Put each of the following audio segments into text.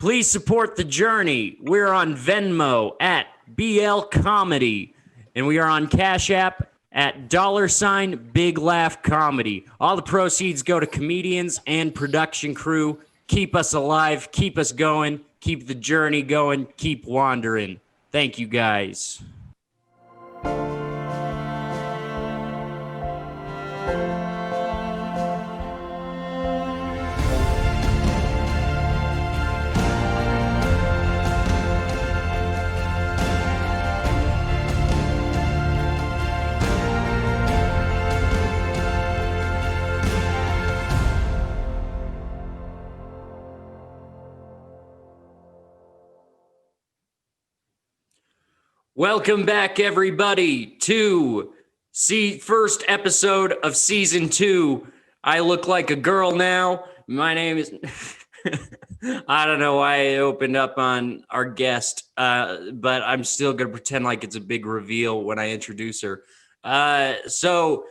Please support the journey. We're on Venmo at BL Comedy, and we are on Cash App at $Big Laugh Comedy. All the proceeds go to comedians and production crew. Keep us alive, keep us going, keep the journey going, keep wandering. Thank you, guys. Welcome back, everybody, to first episode of season 2. I look like a girl now. My name is... I don't know why I opened up on our guest, but I'm still going to pretend like it's a big reveal when I introduce her. Episode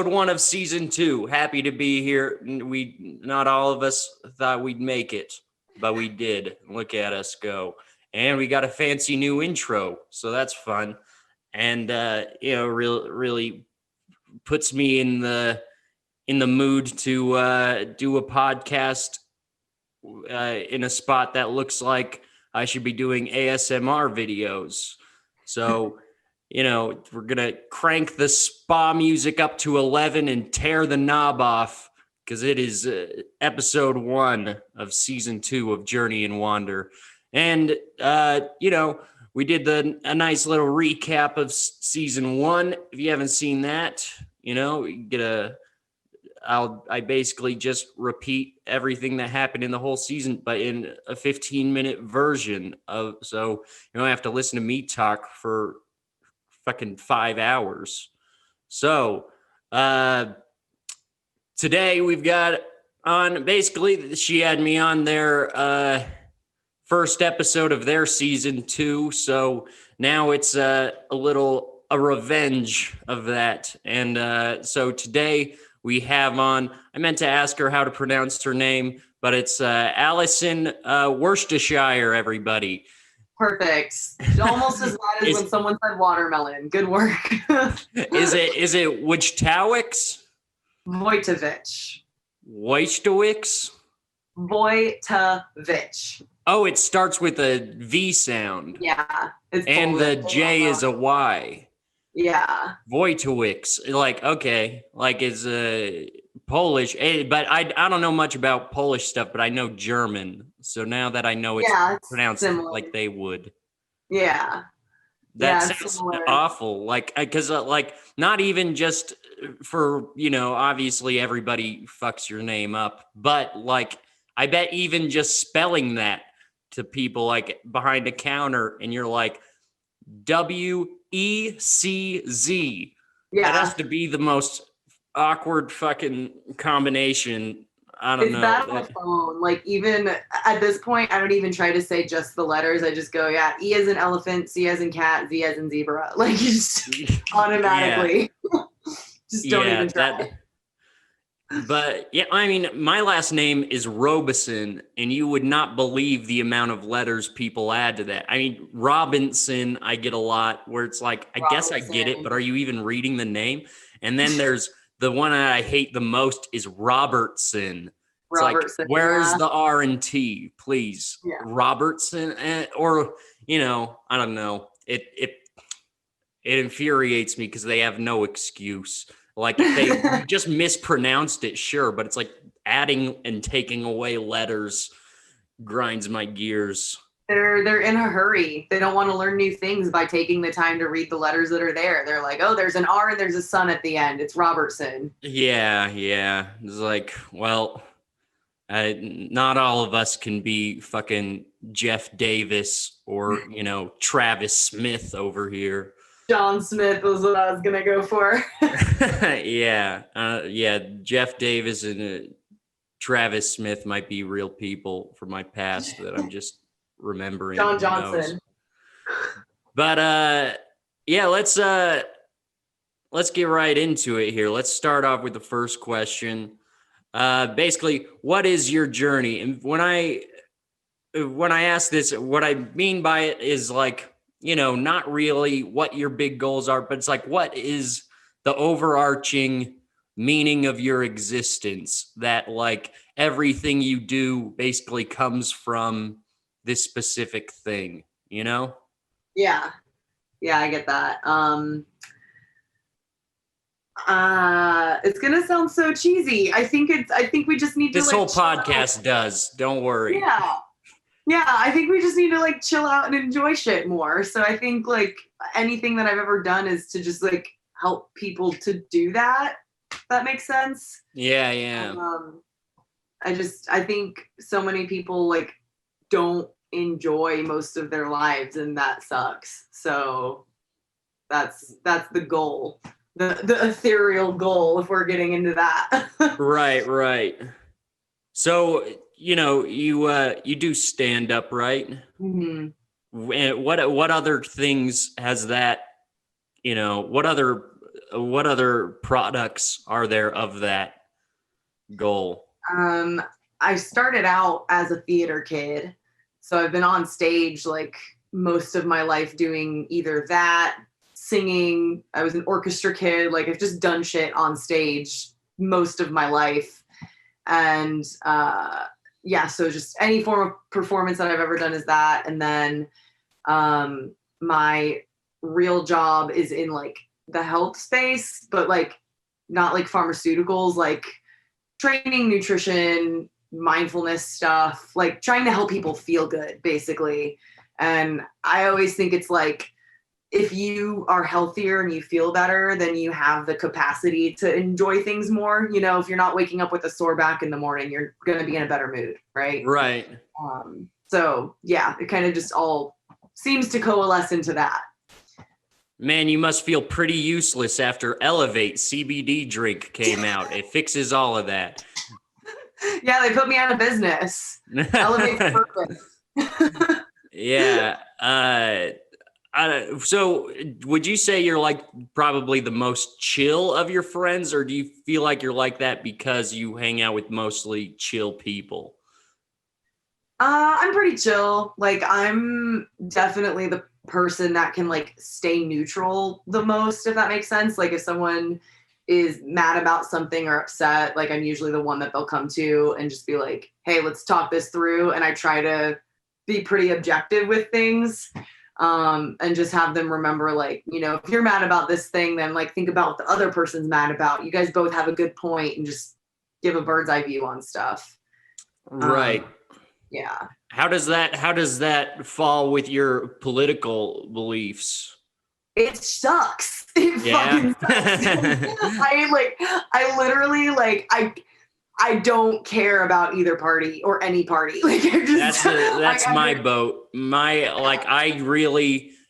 1 of season 2. Happy to be here. Not all of us thought we'd make it, but we did. Look at us go. And we got a fancy new intro, so that's fun. And really puts me in the mood to do a podcast in a spot that looks like I should be doing ASMR videos. So, we're gonna crank the spa music up to 11 and tear the knob off because it is episode 1 of season 2 of Journey and Wander. And, we did a nice little recap of season 1. If you haven't seen that, you get I basically just repeat everything that happened in the whole season, but in a 15-minute version so you don't have to listen to me talk for fucking 5 hours. So, today we've got on, basically she had me on their, first episode of their season 2, so now it's a revenge of that. And so today we have on, I meant to ask her how to pronounce her name, but it's Allison Wojtowecz, everybody. Perfect. Almost as bad as when someone said watermelon. Good work. Is it Wojtowecz? Wojtowecz. Wojtowecz? Wojtowecz. Oh, it starts with a V sound. Yeah. And the J is a Y. Yeah. Wojtowecz. It's Polish. But I don't know much about Polish stuff, but I know German. So now that I know it's pronounced similar, like they would. Yeah. That sounds similar. Awful. Because not even just for, obviously everybody fucks your name up, but I bet even just spelling that to people behind a counter and you're like WECZ. Yeah. That has to be the most awkward fucking combination. I don't know. It's bad on the phone. Even at this point, I don't even try to say just the letters. I just go, E as in elephant, C as in cat, Z as in zebra. You just automatically just don't even try. But yeah, my last name is Robeson, and you would not believe the amount of letters people add to that. Robinson, I get a lot where it's I guess I get it, but are you even reading the name? And then there's the one that I hate the most is Robertson. It's Robertson, where's the R and T, please? Yeah. Robertson, or I don't know. It infuriates me because they have no excuse. If they just mispronounced it, sure, but it's adding and taking away letters grinds my gears. They're in a hurry. They don't want to learn new things by taking the time to read the letters that are there. They're like, oh, there's an R and there's a son at the end. It's Robertson. Yeah. It's not all of us can be fucking Jeff Davis or, Travis Smith over here. John Smith was what I was going to go for. Yeah. Jeff Davis and Travis Smith might be real people from my past that I'm just remembering. John Johnson. But let's get right into it here. Let's start off with the first question. Basically, what is your journey? And when I ask this, what I mean by it is like, not really what your big goals are, but it's like, what is the overarching meaning of your existence, that like everything you do basically comes from this specific thing, you know? Yeah. Yeah, I get that. It's gonna sound so cheesy. I think we just need to This like whole chill out. podcast does. Don't worry. Yeah. Yeah, I think we just need to like chill out and enjoy shit more. So I think like anything that I've ever done is to just like help people to do that. If that makes sense. Yeah, yeah. I think so many people like don't enjoy most of their lives, and that sucks. So that's the goal. The ethereal goal, if we're getting into that. Right, right. So, you do stand up, right? Mm-hmm. And what other things has that, what other products are there of that goal? I started out as a theater kid, so I've been on stage like most of my life doing either that, singing. I was an orchestra kid. Like I've just done shit on stage most of my life, and yeah, so just any form of performance that I've ever done is that. And then my real job is in like the health space, but like not like pharmaceuticals, like training, nutrition, mindfulness stuff, like trying to help people feel good, basically. And I always think it's like, if you are healthier and you feel better, then you have the capacity to enjoy things more. If you're not waking up with a sore back in the morning, you're going to be in a better mood, right? Right. So yeah, it kind of just all seems to coalesce into that. Man, you must feel pretty useless after Elevate CBD drink came out. It fixes all of that. Yeah, they put me out of business. Elevate's perfect. Yeah. So would you say you're like probably the most chill of your friends, or do you feel like you're like that because you hang out with mostly chill people? I'm pretty chill. Like I'm definitely the person that can like stay neutral the most, if that makes sense. Like if someone is mad about something or upset, like I'm usually the one that they'll come to and just be like, hey, let's talk this through. And I try to be pretty objective with things. And just have them remember, like, if you're mad about this thing, then like think about what the other person's mad about. You guys both have a good point, and just give a bird's eye view on stuff. Right. Yeah. How does that fall with your political beliefs? It sucks. It Yeah. fucking sucks. I literally like I don't care about either party or any party. Like That's my boat.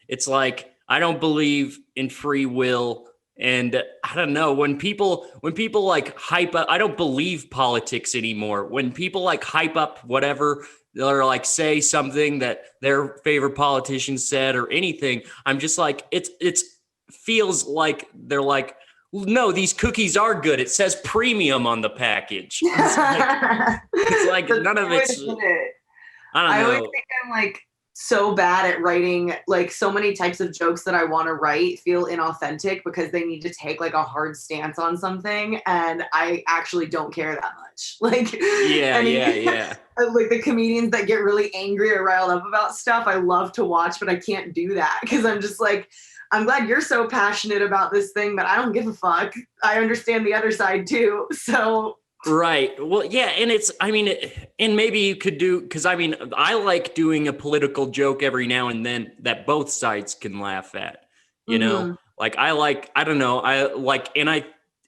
It's like I don't believe in free will, and I don't know, when people like hype up, I don't believe politics anymore. When people like hype up whatever, or like say something that their favorite politician said or anything, I'm just like, it's feels like they're like, no, these cookies are good. It says premium on the package. It's like none of it's. I don't know. I always think I'm like so bad at writing, like so many types of jokes that I want to write feel inauthentic because they need to take like a hard stance on something, and I actually don't care that much. Like yeah. Like the comedians that get really angry or riled up about stuff, I love to watch, but I can't do that because I'm just like, I'm glad you're so passionate about this thing, but I don't give a fuck. I understand the other side too. So. Right. Well, yeah. And and maybe you could because I like doing a political joke every now and then that both sides can laugh at, like I don't know.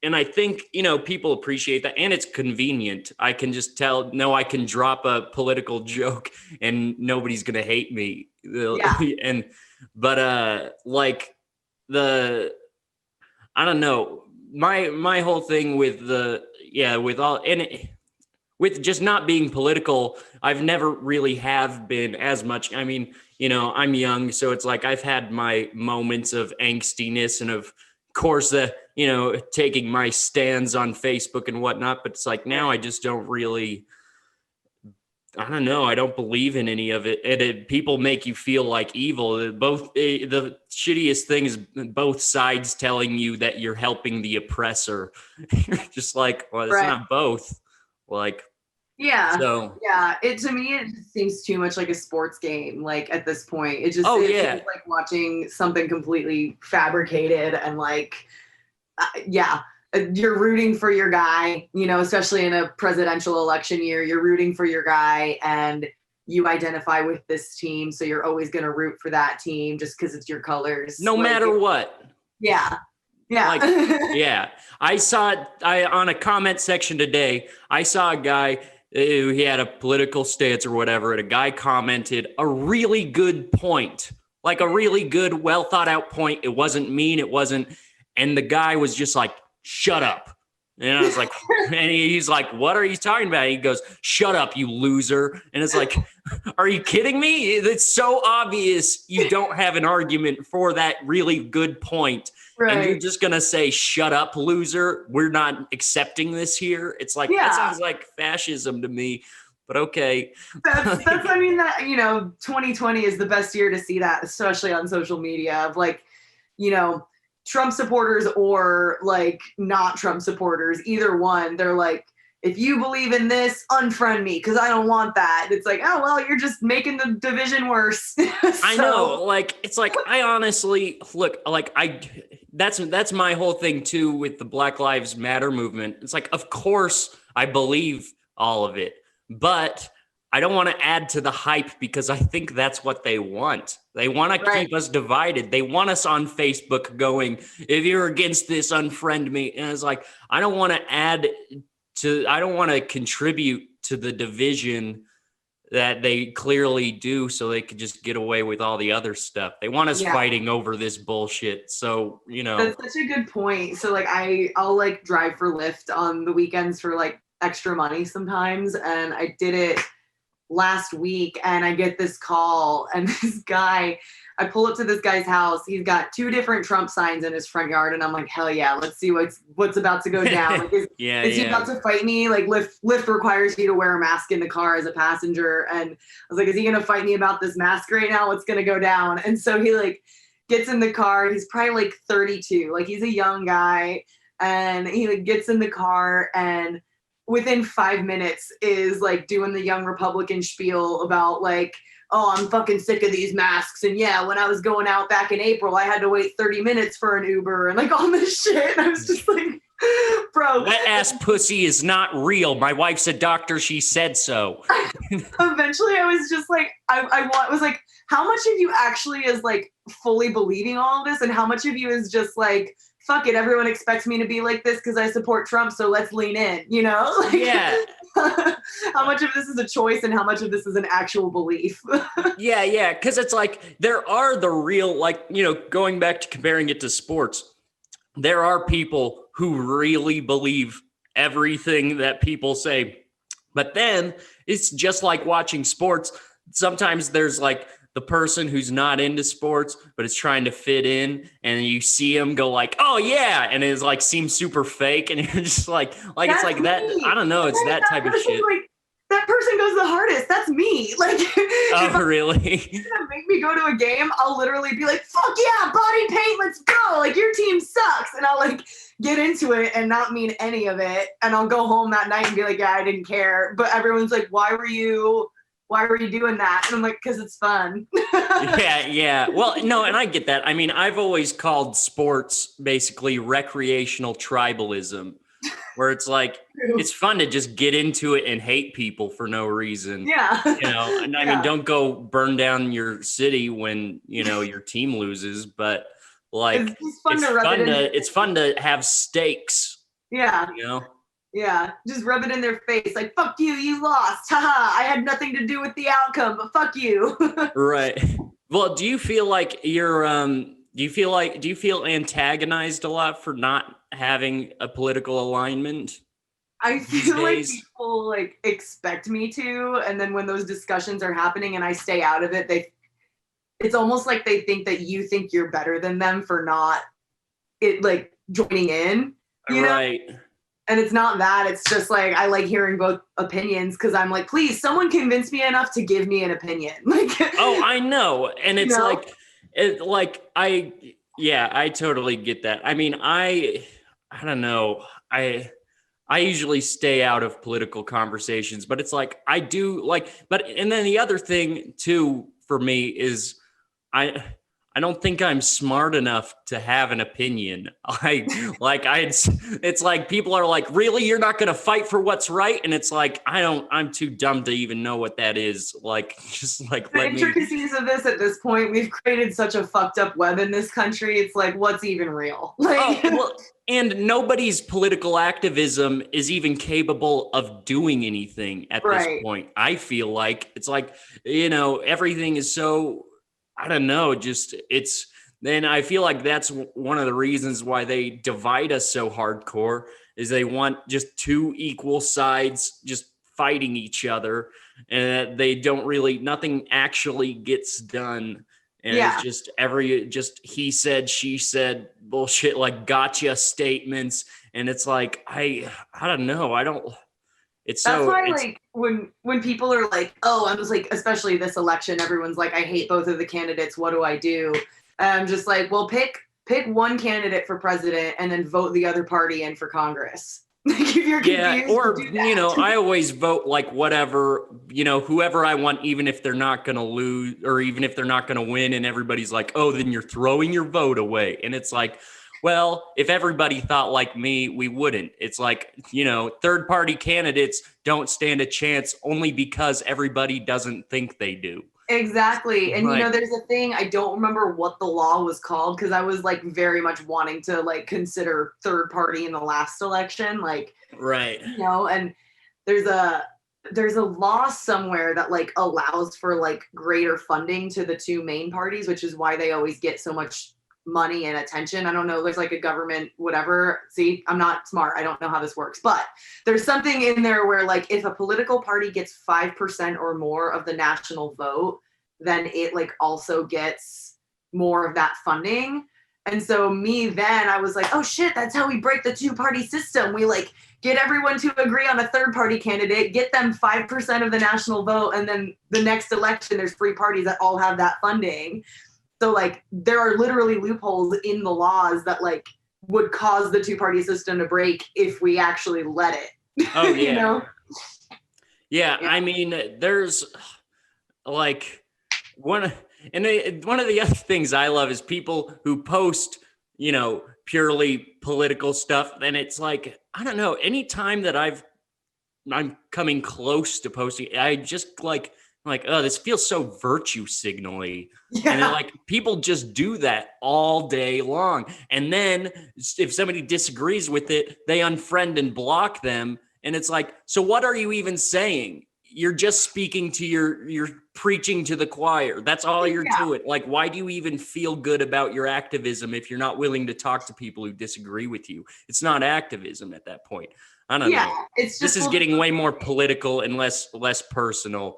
And I think, people appreciate that, and it's convenient. I can just tell, no, I can drop a political joke and nobody's going to hate me. Yeah. Like I don't know, my whole thing with with just not being political, I've never really have been as much. I'm young, so it's like I've had my moments of angstiness and of course, taking my stands on Facebook and whatnot, but it's like now I just don't really, I don't know. I don't believe in any of it. And people make you feel like evil. The shittiest thing is both sides telling you that you're helping the oppressor. You're just like, well, it's not both. Like, yeah. So yeah. To me, it just seems too much like a sports game. Like at this point, it feels like watching something completely fabricated and like, you're rooting for your guy, especially in a presidential election year, you're rooting for your guy and you identify with this team. So you're always going to root for that team just because it's your colors. No matter what. Yeah. Yeah. Yeah. I saw on a comment section today, I saw a guy who he had a political stance or whatever, and a guy commented a really good point, like a really good, well thought out point. It wasn't mean. It wasn't. And the guy was just like, shut up. And I was like, and he's like, what are you talking about? He goes, shut up, you loser. And it's like, are you kidding me? It's so obvious you don't have an argument for that really good point. Right. And you're just going to say, shut up, loser. We're not accepting this here. It's like, that sounds like fascism to me. But okay. That's 2020 is the best year to see that, especially on social media of like, Trump supporters or like not Trump supporters, either one, they're like, if you believe in this, unfriend me because I don't want that. It's like, oh, well, you're just making the division worse. I know. Like, it's like, I honestly look like that's my whole thing too with the Black Lives Matter movement. It's like, of course I believe all of it, but I don't want to add to the hype because I think that's what they want. They want to keep us divided. They want us on Facebook going, if you're against this, unfriend me. And it's like, I don't want to contribute to the division that they clearly do so they could just get away with all the other stuff. They want us fighting over this bullshit. So, That's such a good point. So like I'll like drive for Lyft on the weekends for like extra money sometimes. And I did it last week and I get this call and I pull up to this guy's house. He's got 2 different Trump signs in his front yard. And I'm like, hell yeah, let's see what's about to go down. Like, is he about to fight me? Like Lyft requires you to wear a mask in the car as a passenger. And I was like, is he going to fight me about this mask right now? What's going to go down? And so he like gets in the car. He's probably like 32. Like he's a young guy and he like gets in the car and within 5 minutes is like doing the young Republican spiel about like, oh, I'm fucking sick of these masks. And yeah, when I was going out back in April, I had to wait 30 minutes for an Uber and like all this shit. And I was just like, bro. That ass pussy is not real. My wife's a doctor. She said so. Eventually I was just like, I was like, how much of you actually is like fully believing all of this? And how much of you is just like, fuck it, everyone expects me to be like this because I support Trump, so let's lean in, Like, yeah. How much of this is a choice and how much of this is an actual belief? Yeah, because it's like there are the real, like, going back to comparing it to sports, there are people who really believe everything that people say. But then it's just like watching sports. Sometimes there's like the person who's not into sports, but is trying to fit in, and you see him go like, oh yeah. And it's like, seems super fake. And you're just like That's it's like me. that. I don't know. It's that type of shit. Like, that person goes the hardest. That's me. Like, oh, really? If you're gonna make me go to a game, I'll literally be like, fuck yeah, body paint, let's go. Like, your team sucks. And I'll like get into it and not mean any of it. And I'll go home that night and be like, yeah, I didn't care. But everyone's like, why were you doing that? And I'm like, because it's fun. Yeah. Well, no, and I get that. I mean, I've always called sports basically recreational tribalism, where it's like, it's fun to just get into it and hate people for no reason. Yeah. And I mean, don't go burn down your city when, your team loses, but like, it's fun to have stakes. Yeah. Yeah, just rub it in their face, like, fuck you, you lost. Haha, I had nothing to do with the outcome, but fuck you. Right. Well, do you feel like you're do you feel antagonized a lot for not having a political alignment? I feel like people like expect me to, and then when those discussions are happening and I stay out of it, it's almost like they think that you think you're better than them for not it like joining in, you know? Right. And it's not that, it's just like I like hearing both opinions because I'm like, please, someone convince me enough to give me an opinion. Like, Oh, I know. And it's know? I totally get that. I mean, I don't know. I usually stay out of political conversations, but it's like I do like, but and then the other thing too for me is I I don't think I'm smart enough to have an opinion. It's like people are like, really, you're not going to fight for what's right? And it's like, I'm too dumb to even know what that is. Like, just like, The let me. intricacies of this at this point, we've created such a fucked up web in this country. It's like, what's even real? Like, Well, and nobody's political activism is even capable of doing anything at this right. point. I feel like it's like, everything is so, I don't know, then I feel like that's one of the reasons why they divide us so hardcore is they want just two equal sides just fighting each other, and they don't really, nothing actually gets done. And Yeah. it's just he said, she said bullshit, like gotcha statements. And it's like, I don't know. It's That's so, why, like, when people are like, oh, I was like, especially this election, everyone's like, I hate both of the candidates. What do I do? And I'm just like, well, pick one candidate for president and then vote the other party in for Congress. Like, if you're confused, or, do that. I always vote like whatever, whoever I want, even if they're not going to lose or even if they're not going to win. And everybody's like, oh, then you're throwing your vote away. And it's like, well, if everybody thought like me, we wouldn't. It's like, third party candidates don't stand a chance only because everybody doesn't think they do. Exactly. And Like, there's a thing, I don't remember what the law was called because I was like very much wanting to like consider third party in the last election. Like, right. And there's a law somewhere that like allows for like greater funding to the two main parties, which is why they always get so much money and attention. I don't know, there's like a government whatever. See, I'm not smart, I don't know how this works, but there's something in there where like if a political party gets 5% or more of the national vote, then it like also gets more of that funding. And so then I was like, oh shit, that's how we break the two-party system. We like get everyone to agree on a third-party candidate, get them 5% of the national vote, and then the next election there's three parties that all have that funding. So like there are literally loopholes in the laws that like would cause the two-party system to break if we actually let it. Oh yeah. Yeah. I mean, there's like one of the other things I love is people who post, purely political stuff. And it's like, I don't know, anytime that I'm coming close to posting, I just like, oh, this feels so virtue signally. Yeah. And then like people just do that all day long. And then if somebody disagrees with it, they unfriend and block them. And it's like, so what are you even saying? You're just speaking to you're preaching to the choir. That's all you're doing. Like, why do you even feel good about your activism if you're not willing to talk to people who disagree with you? It's not activism at that point. I don't know. It's just this is getting way more political and less personal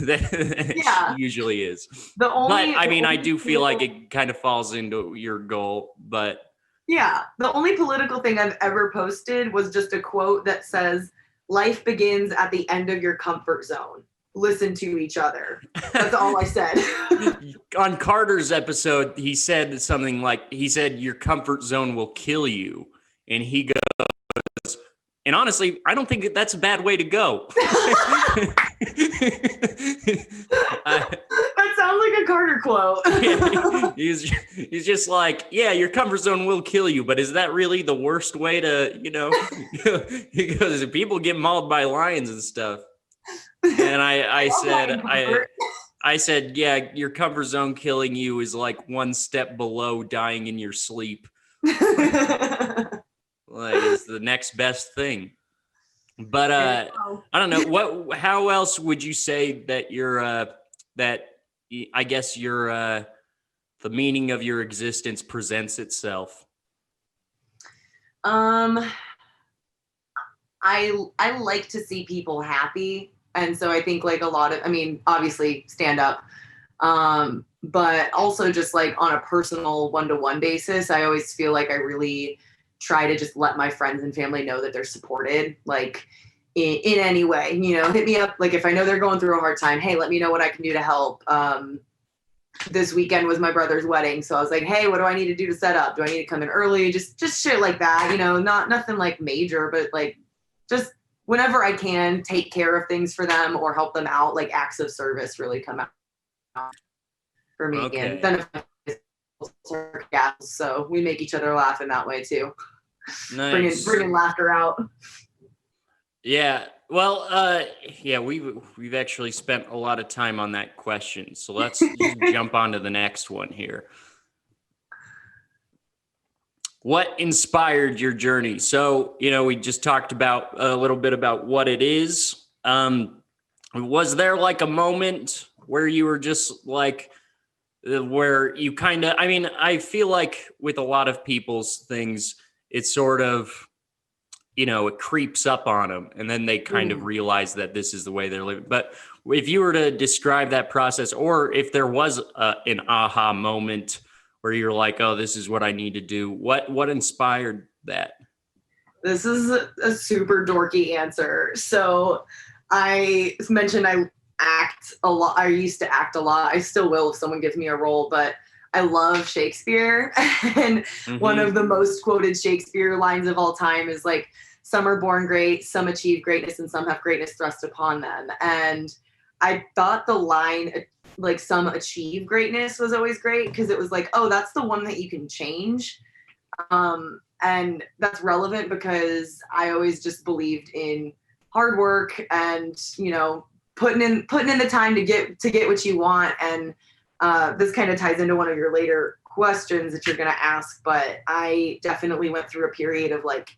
than it usually is. I do feel like it kind of falls into your goal, but yeah, the only political thing I've ever posted was just a quote that says, life begins at the end of your comfort zone. Listen to each other. That's all I said. On Carter's episode, he said something like, your comfort zone will kill you. And he goes, and honestly, I don't think that's a bad way to go. That sounds like a Carter quote. He's just like, yeah, your comfort zone will kill you, but is that really the worst way to, he goes, people get mauled by lions and stuff. And I said, yeah, your comfort zone killing you is like one step below dying in your sleep. Like it's the next best thing. But I don't know how else would you say that I guess the meaning of your existence presents itself? I like to see people happy. And so I think like a lot of, obviously stand up. But also just like on a personal one-to-one basis, I always feel like I really try to just let my friends and family know that they're supported, like in any way, hit me up. Like if I know they're going through a hard time, hey, let me know what I can do to help. This weekend was my brother's wedding. So I was like, hey, what do I need to do to set up? Do I need to come in early? Just shit like that, not nothing like major, but like just whenever I can take care of things for them or help them out, like acts of service really come out for me. Okay. And then so we make each other laugh in that way too. Nice. Bringing laughter out. Yeah. Well, we've actually spent a lot of time on that question. So let's just jump on to the next one here. What inspired your journey? So, we just talked about a little bit about what it is. Was there like a moment where you were just like, where you kind of, I feel like with a lot of people's things, it's sort of, it creeps up on them and then they kind of realize that this is the way they're living. But if you were to describe that process, or if there was an aha moment where you're like, oh, this is what I need to do, what inspired that? This is a super dorky answer. So I mentioned I act a lot. I used to act a lot. I still will if someone gives me a role, but I love Shakespeare. And one of the most quoted Shakespeare lines of all time is like, some are born great, some achieve greatness, and some have greatness thrust upon them. And I thought the line, like, some achieve greatness was always great because it was like, oh, that's the one that you can change. And that's relevant because I always just believed in hard work and, putting in the time to get what you want. And this kind of ties into one of your later questions that you're going to ask, but I definitely went through a period of like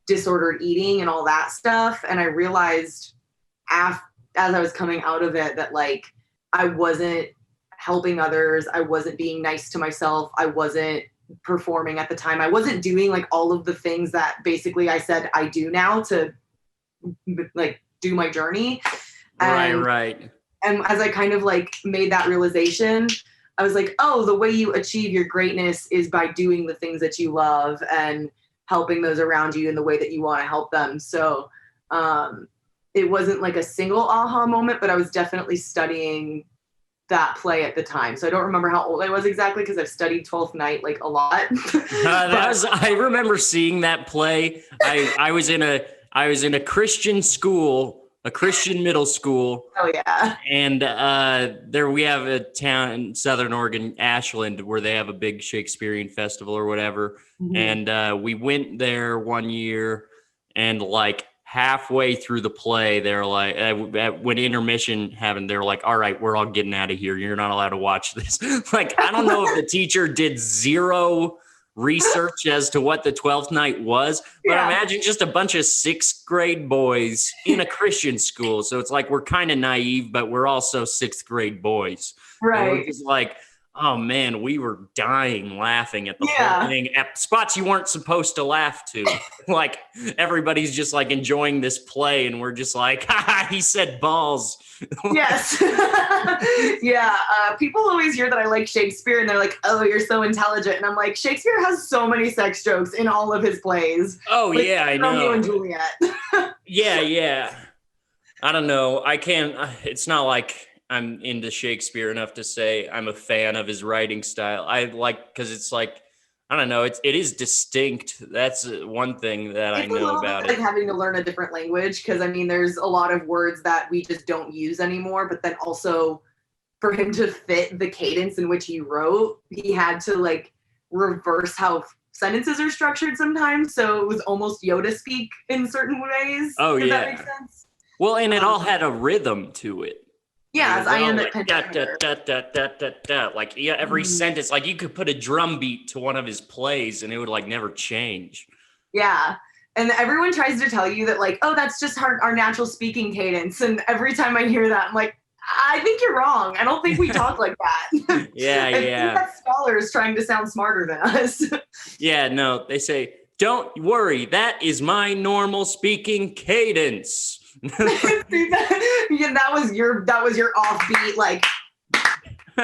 disordered eating and all that stuff. And I realized as I was coming out of it that like I wasn't helping others. I wasn't being nice to myself. I wasn't performing at the time. I wasn't doing like all of the things that basically I said I do now to like do my journey. And, right. And as I kind of like made that realization, I was like, oh, the way you achieve your greatness is by doing the things that you love and helping those around you in the way that you want to help them. So it wasn't like a single aha moment, but I was definitely studying that play at the time. So I don't remember how old I was exactly because I've studied 12th Night like a lot. I remember seeing that play. I was in a Christian school, a Christian middle school. Oh yeah. And there we have a town in Southern Oregon, Ashland, where they have a big Shakespearean festival or whatever. And we went there one year, and like halfway through the play, they're like, when intermission happened, they're like, all right, we're all getting out of here. You're not allowed to watch this. Like, I don't know if the teacher did zero research as to what the 12th Night was, but imagine just a bunch of 6th grade boys in a Christian school. So it's like, we're kind of naive, but we're also 6th grade boys. Right. And we're just like, oh man, we were dying laughing at the whole thing at spots you weren't supposed to laugh to. Like everybody's just like enjoying this play and we're just like, ha, he said balls. Yes. People always hear that I like Shakespeare and they're like, oh, you're so intelligent. And I'm like, Shakespeare has so many sex jokes in all of his plays. Oh like, yeah, I know. Romeo and Juliet. Yeah. I don't know. I can't, it's not like I'm into Shakespeare enough to say I'm a fan of his writing style. I like, cause it's like, I don't know. It is distinct. That's one thing that I know about it. Like having to learn a different language. Cause I mean, there's a lot of words that we just don't use anymore, but then also for him to fit the cadence in which he wrote, he had to like reverse how sentences are structured sometimes. So it was almost Yoda speak in certain ways. Oh, if yeah. That makes sense. Well, and it all had a rhythm to it. Yeah, I am like, like every sentence, like you could put a drum beat to one of his plays and it would like never change. Yeah. And everyone tries to tell you that like, oh, that's just our natural speaking cadence. And every time I hear that, I'm like, I think you're wrong. I don't think we talk like that. Yeah. I think that scholars trying to sound smarter than us. Yeah, no, they say, don't worry, that is my normal speaking cadence. that was your offbeat, like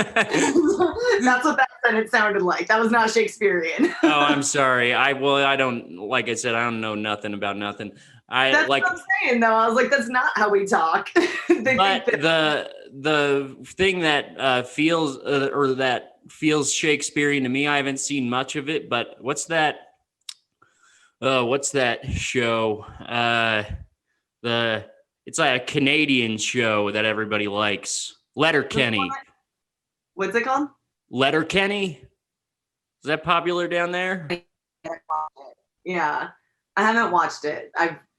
That's what that sentence sounded like. That was not Shakespearean. Oh, I'm sorry. I don't, like I said, I don't know nothing about nothing. That's what I'm saying, though. I was like, that's not how we talk. But the thing that feels Shakespearean to me, I haven't seen much of it, but what's that show? It's like a Canadian show that everybody likes. Letterkenny. What's it called? Letterkenny? Is that popular down there? Yeah. I haven't watched it.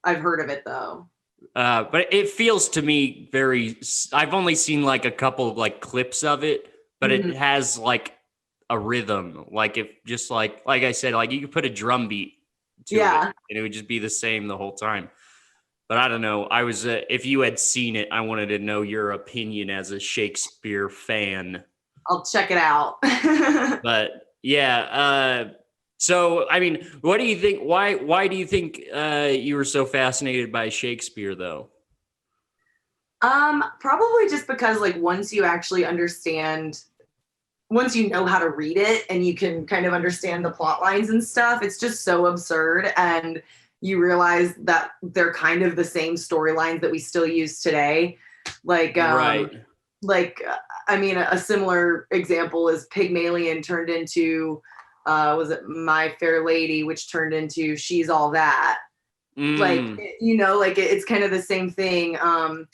I've heard of it though. But it feels to me I've only seen like a couple of like clips of it, but it has like a rhythm. Like if just like I said, like you could put a drum beat to it and it would just be the same the whole time. But I don't know. I was, if you had seen it, I wanted to know your opinion as a Shakespeare fan. I'll check it out. But yeah. So, I mean, what do you think? Why do you think you were so fascinated by Shakespeare, though? Probably just because, like, once you know how to read it and you can kind of understand the plot lines and stuff, it's just so absurd. And you realize that they're kind of the same storylines that we still use today. Like, right. Like, I mean, a similar example is Pygmalion turned into, was it My Fair Lady, which turned into She's All That. Like, you know, like it's kind of the same thing. Or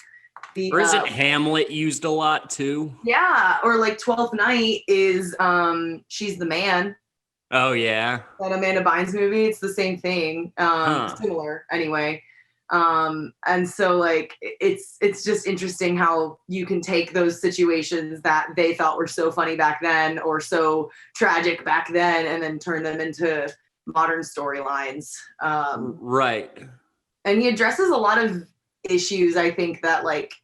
isn't Hamlet used a lot too? Yeah. Or like Twelfth Night is She's the Man. Oh yeah. That Amanda Bynes movie. It's the same thing. Similar anyway. And so like it's just interesting how you can take those situations that they thought were so funny back then or so tragic back then and then turn them into modern storylines. Right. And he addresses a lot of issues, I think, that like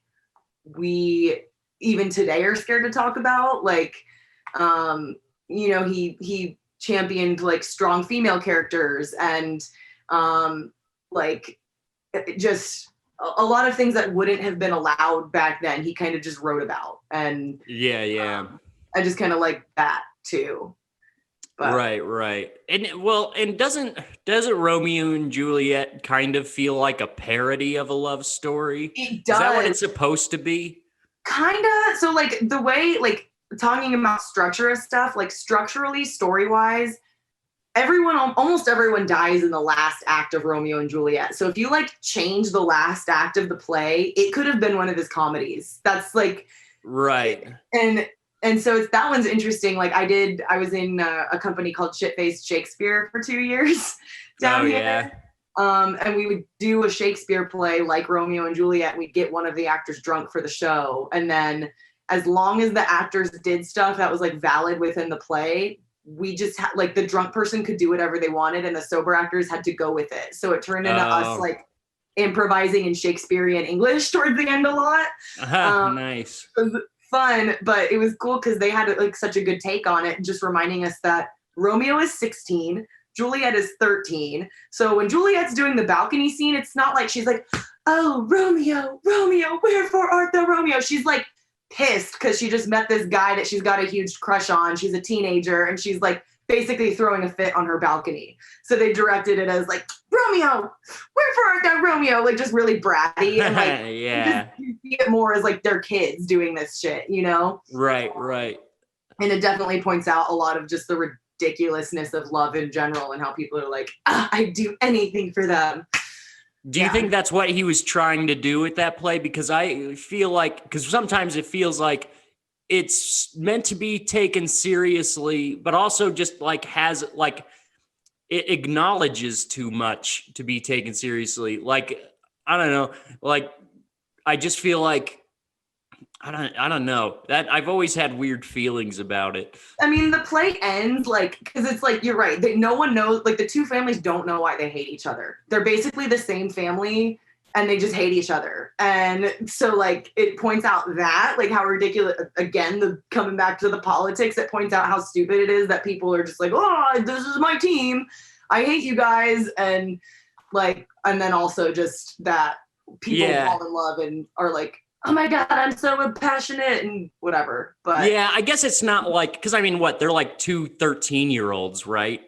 we even today are scared to talk about. Like, you know, he championed like strong female characters and like just a lot of things that wouldn't have been allowed back then. He kind of just wrote about, and yeah. I just kind of like that too. But, right. And doesn't Romeo and Juliet kind of feel like a parody of a love story? It does. Is that what it's supposed to be? Kinda. So like the way, like talking about structure of stuff, like structurally, story-wise, almost everyone dies in the last act of Romeo and Juliet. So if you like change the last act of the play, it could have been one of his comedies. That's like right. And so that one's interesting. Like I was in a company called Shitfaced Shakespeare for 2 years down here. Yeah. And we would do a Shakespeare play like Romeo and Juliet. We'd get one of the actors drunk for the show. And then as long as the actors did stuff that was like valid within the play, we just like the drunk person could do whatever they wanted and the sober actors had to go with it. So it turned into us like improvising in Shakespearean English towards the end a lot. Nice. It was fun, but it was cool because they had like such a good take on it, just reminding us that Romeo is 16, Juliet is 13. So when Juliet's doing the balcony scene, it's not like she's like, oh, Romeo, wherefore art thou Romeo? She's like pissed because she just met this guy that she's got a huge crush on. She's a teenager and she's like basically throwing a fit on her balcony. So they directed it as like, Romeo, wherefore art thou Romeo? Like just really bratty. And like, yeah. You see it more as like their kids doing this shit, you know? Right. And it definitely points out a lot of just the ridiculousness of love in general and how people are like, I'd do anything for them. Do you think that's what he was trying to do with that play? Because I feel like, because sometimes it feels like it's meant to be taken seriously, but also just like has like it acknowledges too much to be taken seriously. Like, I don't know, like I just feel like I don't know that I've always had weird feelings about it. I mean, the play ends like, because it's like, you're right. No one knows, like the two families don't know why they hate each other. They're basically the same family and they just hate each other. And so like, it points out that like how ridiculous, again, coming back to the politics, it points out how stupid it is that people are just like, oh, this is my team. I hate you guys. And like, and then also just that people fall in love and are like, oh my God, I'm so passionate and whatever. But Yeah, I guess it's not like, because I mean, what? They're like two 13-year-olds, right?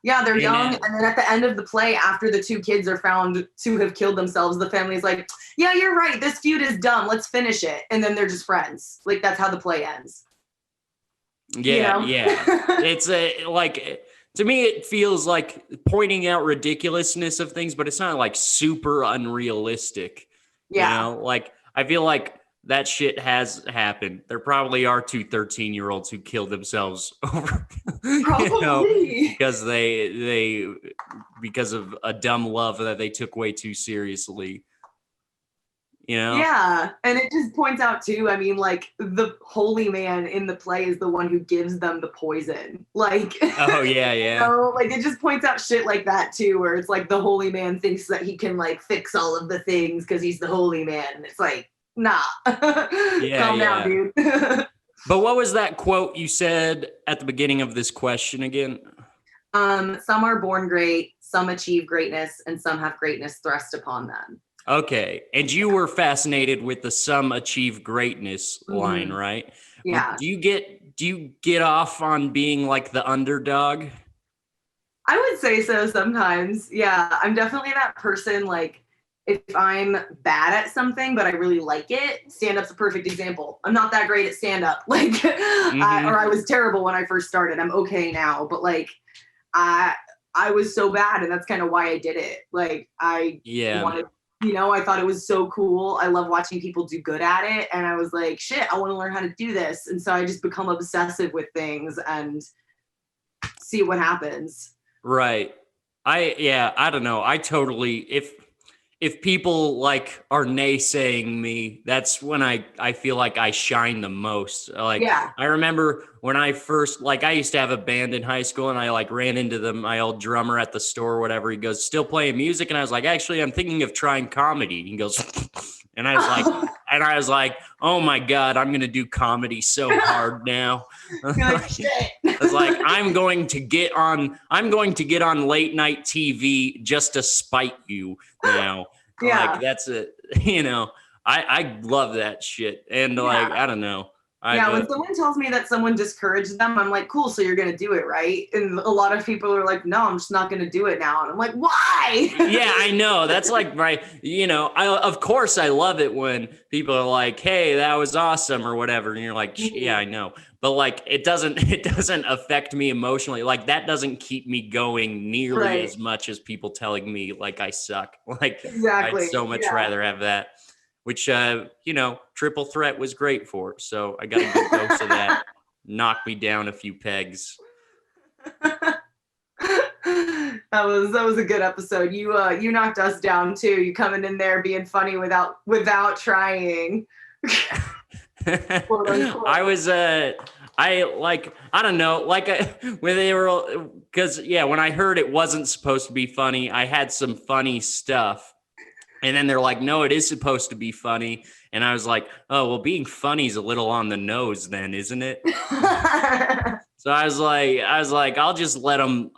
yeah, they're And young. And then at the end of the play, after the two kids are found to have killed themselves, the family's like, yeah, you're right. This feud is dumb. Let's finish it. And then they're just friends. Like, that's how the play ends. yeah, yeah. It's like, to me, it feels like pointing out ridiculousness of things, but it's not like super unrealistic. Yeah. Like, I feel like that shit has happened. There probably are two 13-year-olds who killed themselves over, Probably. because of a dumb love that they took way too seriously. Yeah. And it just points out too, I mean, like, the holy man in the play is the one who gives them the poison. Like, Oh yeah. so, like, it just points out shit like that too, where it's like the holy man thinks that he can like fix all of the things because he's the holy man. And it's like, nah. Calm down, dude. But what was that quote you said at the beginning of this question again? Some are born great, some achieve greatness, and some have greatness thrust upon them. Okay. And you were fascinated with the some achieve greatness line, right? Yeah. Do you get off on being like the underdog? I would say so sometimes. Yeah. I'm definitely that person. Like, if I'm bad at something, but I really like it, stand-up's a perfect example. I'm not that great at stand-up. Like, or I was terrible when I first started. I'm okay now, but like, I was so bad, and that's kind of why I did it. Like, I wanted, I thought it was so cool. I love watching people do good at it. And I was like, shit, I want to learn how to do this. And so I just become obsessive with things and see what happens. Right. I don't know. I totally, if people like are naysaying me, that's when I feel like I shine the most. Like, I remember when I first, like, I used to have a band in high school, and I like ran into my old drummer at the store or whatever. He goes, still playing music? And I was like, actually, I'm thinking of trying comedy. He goes, and I was like, oh my God, I'm going to do comedy so hard now. Like, shit. I was like, I'm going to get on late night TV just to spite you now. Yeah. Like, that's it. I love that shit. And like, I don't know. When someone tells me that someone discouraged them, I'm like, cool, so you're going to do it, right? And a lot of people are like, no, I'm just not going to do it now. And I'm like, why? Yeah, I know. That's like of course I love it when people are like, hey, that was awesome or whatever. And you're like, yeah, I know. But like, it doesn't affect me emotionally. Like, that doesn't keep me going nearly as much as people telling me like I suck. Like, exactly. I'd so much rather have that. Which, Triple Threat was great for. So I got a good dose of that. Knocked me down a few pegs. That was a good episode. You knocked us down too. You coming in there being funny without trying. I was I don't know, like when they were, because when I heard it wasn't supposed to be funny, I had some funny stuff. And then they're like, no, it is supposed to be funny. And I was like, oh, well, being funny is a little on the nose then, isn't it? So I was like, I'll just let them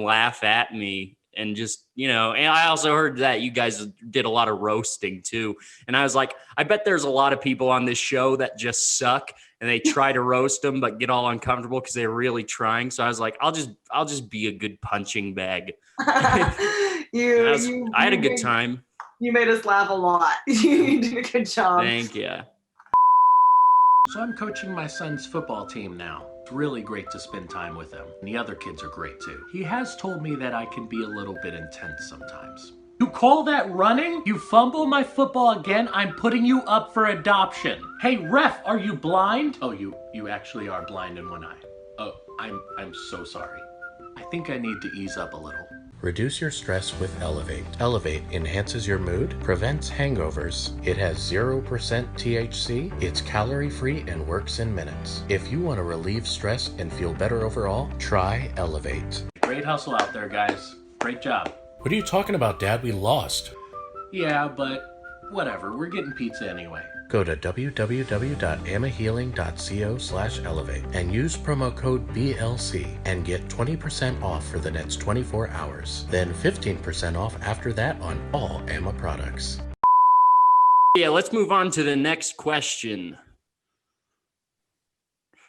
laugh at me. And just, and I also heard that you guys did a lot of roasting too. And I was like, I bet there's a lot of people on this show that just suck and they try to roast them, but get all uncomfortable because they're really trying. So I was like, I'll just be a good punching bag. I had a good time. You made us laugh a lot. You did a good job. Thank you. So I'm coaching my son's football team now. It's really great to spend time with him. And the other kids are great too. He has told me that I can be a little bit intense sometimes. You call that running? You fumble my football again, I'm putting you up for adoption. Hey ref, are you blind? Oh, you actually are blind in one eye. Oh, I'm so sorry. I think I need to ease up a little. Reduce your stress with Elevate. Elevate enhances your mood, prevents hangovers. It has 0% THC, it's calorie-free and works in minutes. If you want to relieve stress and feel better overall, try Elevate. Great hustle out there, guys. Great job. What are you talking about, Dad? We lost. Yeah, but whatever. We're getting pizza anyway. Go to www.amahealing.co/elevate and use promo code BLC and get 20% off for the next 24 hours. Then 15% off after that on all AMA products. Yeah, let's move on to the next question.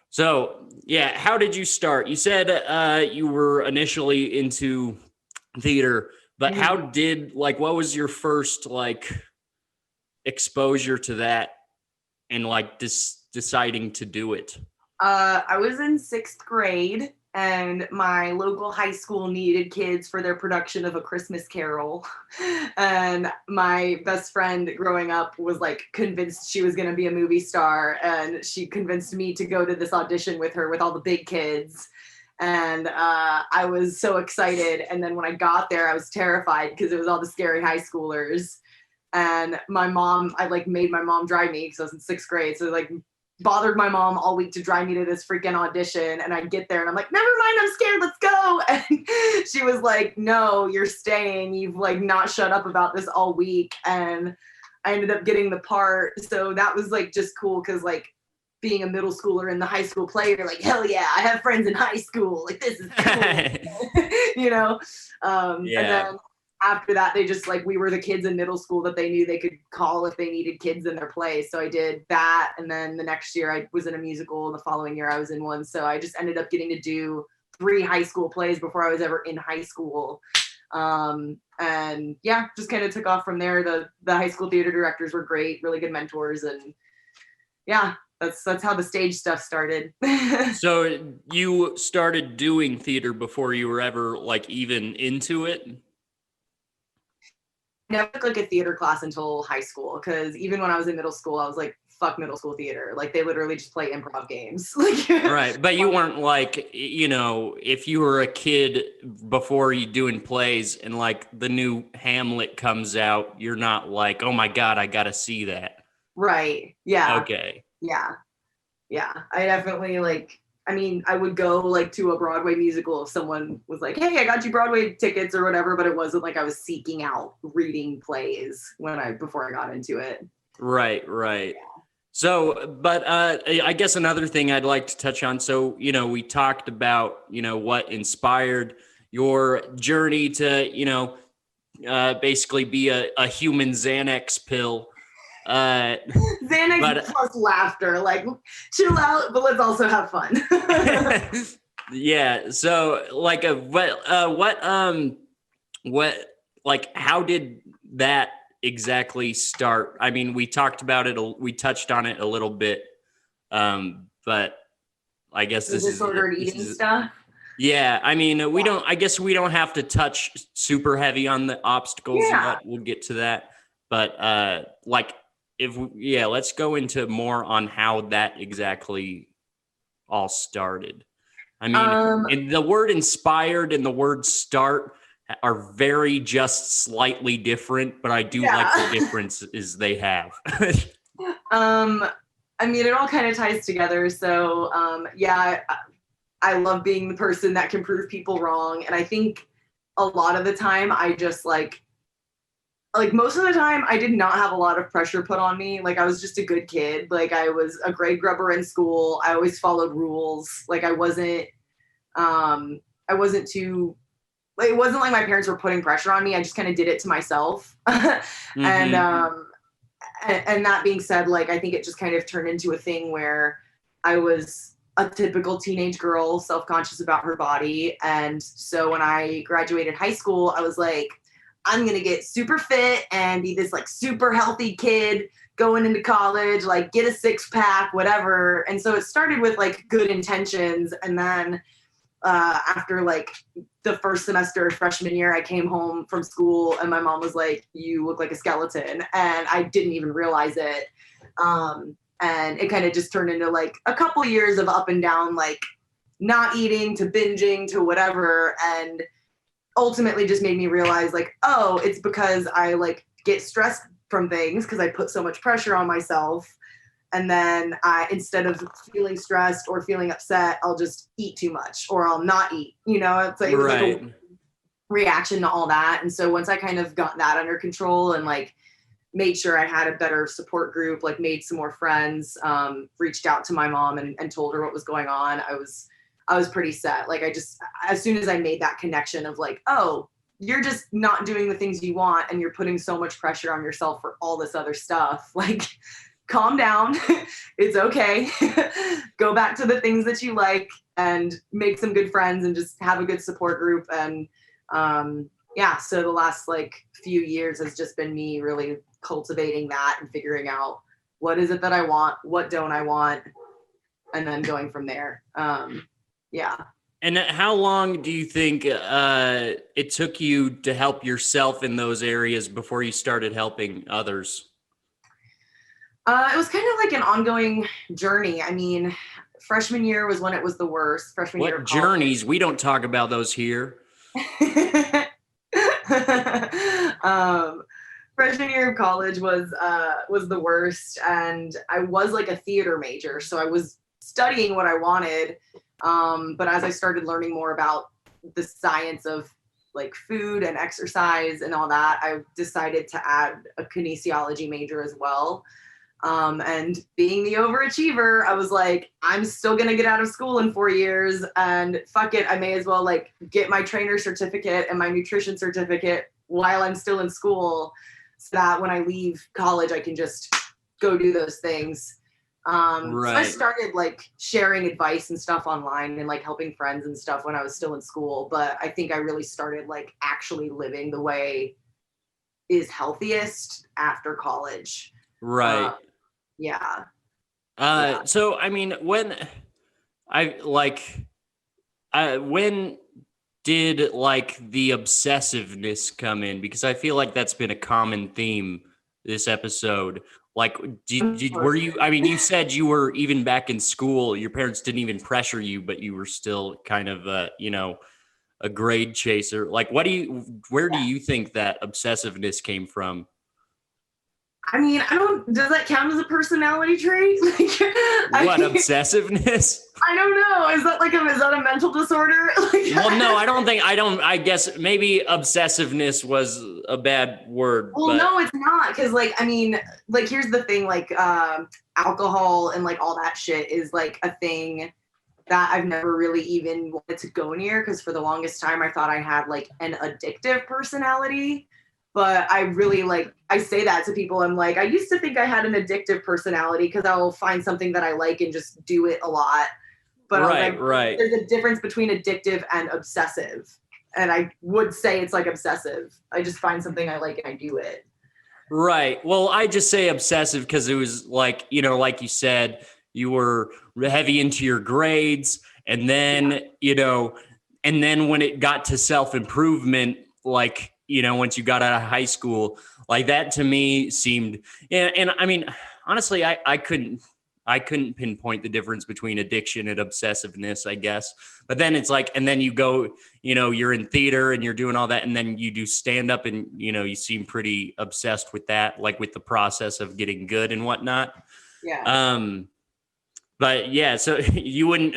So, yeah, how did you start? You said you were initially into theater, but how did, like, what was your first, like, exposure to that and, like, deciding to do it? I was in 6th grade, and my local high school needed kids for their production of A Christmas Carol. And my best friend growing up was like convinced she was going to be a movie star, and she convinced me to go to this audition with her with all the big kids. And I was so excited. And then when I got there, I was terrified because it was all the scary high schoolers. And my mom, I like made my mom drive me because I was in 6th grade. So like bothered my mom all week to drive me to this freaking audition. And I get there and I'm like, never mind, I'm scared, let's go. And she was like, no, you're staying. You've like not shut up about this all week. And I ended up getting the part. So that was like just cool because like being a middle schooler in the high school play, you're like, hell yeah, I have friends in high school. Like this is cool. You know? And then after that, they just like, we were the kids in middle school that they knew they could call if they needed kids in their play. So I did that. And then the next year I was in a musical, and the following year I was in one. So I just ended up getting to do 3 high school plays before I was ever in high school. And yeah, just kind of took off from there. The high school theater directors were great, really good mentors. And yeah, that's how the stage stuff started. So you started doing theater before you were ever like even into it? Never took like a theater class until high school, because even when I was in middle school, I was like, fuck middle school theater. Like they literally just play improv games. Like Right. But you weren't like, you know, if you were a kid before you doing plays and like the new Hamlet comes out, you're not like, oh my God, I gotta see that. Right. Yeah. Okay. Yeah. Yeah. I definitely like, I mean, I would go like to a Broadway musical if someone was like, hey, I got you Broadway tickets or whatever, but it wasn't like I was seeking out reading plays before I got into it. Right. Yeah. So, but I guess another thing I'd like to touch on. So, you know, we talked about, you know, what inspired your journey to, you know, basically be a human Xanax pill. Xanax plus laughter, like chill out, but let's also have fun. Yeah. So, like, like, how did that exactly start? I mean, we talked about it, we touched on it a little bit, but I guess the disordered eating stuff. Yeah, I mean, I guess we don't have to touch super heavy on the obstacles yet. We'll get to that, but like, let's go into more on how that exactly all started. I mean, and the word inspired and the word start are very just slightly different, but I do like the differences they have. I mean, it all kind of ties together. So I love being the person that can prove people wrong. And I think a lot of the time I just like most of the time I did not have a lot of pressure put on me. Like I was just a good kid. Like I was a grade grubber in school. I always followed rules. Like I wasn't too, like, it wasn't like my parents were putting pressure on me. I just kind of did it to myself. Mm-hmm. And that being said, like, I think it just kind of turned into a thing where I was a typical teenage girl, self-conscious about her body. And so when I graduated high school, I was like, I'm going to get super fit and be this like super healthy kid going into college, like get a 6-pack, whatever. And so it started with like good intentions. And then after like the first semester of freshman year, I came home from school and my mom was like, you look like a skeleton. And I didn't even realize it. And it kind of just turned into like a couple years of up and down, like not eating to binging to whatever. And ultimately just made me realize like, oh, it's because I like get stressed from things because I put so much pressure on myself. And then instead of feeling stressed or feeling upset, I'll just eat too much or I'll not eat, you know, it's like, it was like a reaction to all that. And so once I kind of got that under control and like made sure I had a better support group, like made some more friends, reached out to my mom and told her what was going on, I was pretty set. Like I just, as soon as I made that connection of like, oh, you're just not doing the things you want and you're putting so much pressure on yourself for all this other stuff. Like, calm down. It's okay. Go back to the things that you like and make some good friends and just have a good support group. And so the last like few years has just been me really cultivating that and figuring out what is it that I want, what don't I want, and then going from there. And how long do you think it took you to help yourself in those areas before you started helping others? It was kind of like an ongoing journey. I mean, freshman year was when it was the worst. Freshman year. What journeys? We don't talk about those here. Freshman year of college was the worst, and I was like a theater major, so I was studying what I wanted. But as I started learning more about the science of like food and exercise and all that, I decided to add a kinesiology major as well. And being the overachiever, I was like, I'm still going to get out of school in 4 years, and fuck it. I may as well like get my trainer certificate and my nutrition certificate while I'm still in school, so that when I leave college, I can just go do those things. So I started like sharing advice and stuff online and like helping friends and stuff when I was still in school. But I think I really started like actually living the way is healthiest after college. Right. So, I mean, when did like the obsessiveness come in? Because I feel like that's been a common theme this episode. Like, were you, I mean, you said you were even back in school, your parents didn't even pressure you, but you were still kind of, a grade chaser. Like, where do you think that obsessiveness came from? I mean, does that count as a personality trait? Obsessiveness? I don't know. Is that a mental disorder? Well, no, I guess maybe obsessiveness was a bad word. Well, no, it's not. Cause here's the thing, alcohol and like all that shit is like a thing that I've never really even wanted to go near. Cause for the longest time I thought I had like an addictive personality. But I really I say that to people. I'm like, I used to think I had an addictive personality because I will find something that I like and just do it a lot. But right. There's a difference between addictive and obsessive. And I would say it's like obsessive. I just find something I like and I do it. Right. Well, I just say obsessive because it was like, like you said, you were heavy into your grades. And then, and then when it got to self-improvement, once you got out of high school, like that to me seemed, and I mean, honestly, I couldn't pinpoint the difference between addiction and obsessiveness, I guess. But then it's like, and then you go, you're in theater and you're doing all that, and then you do stand up and, you seem pretty obsessed with that, like with the process of getting good and whatnot. Yeah. But yeah, so you wouldn't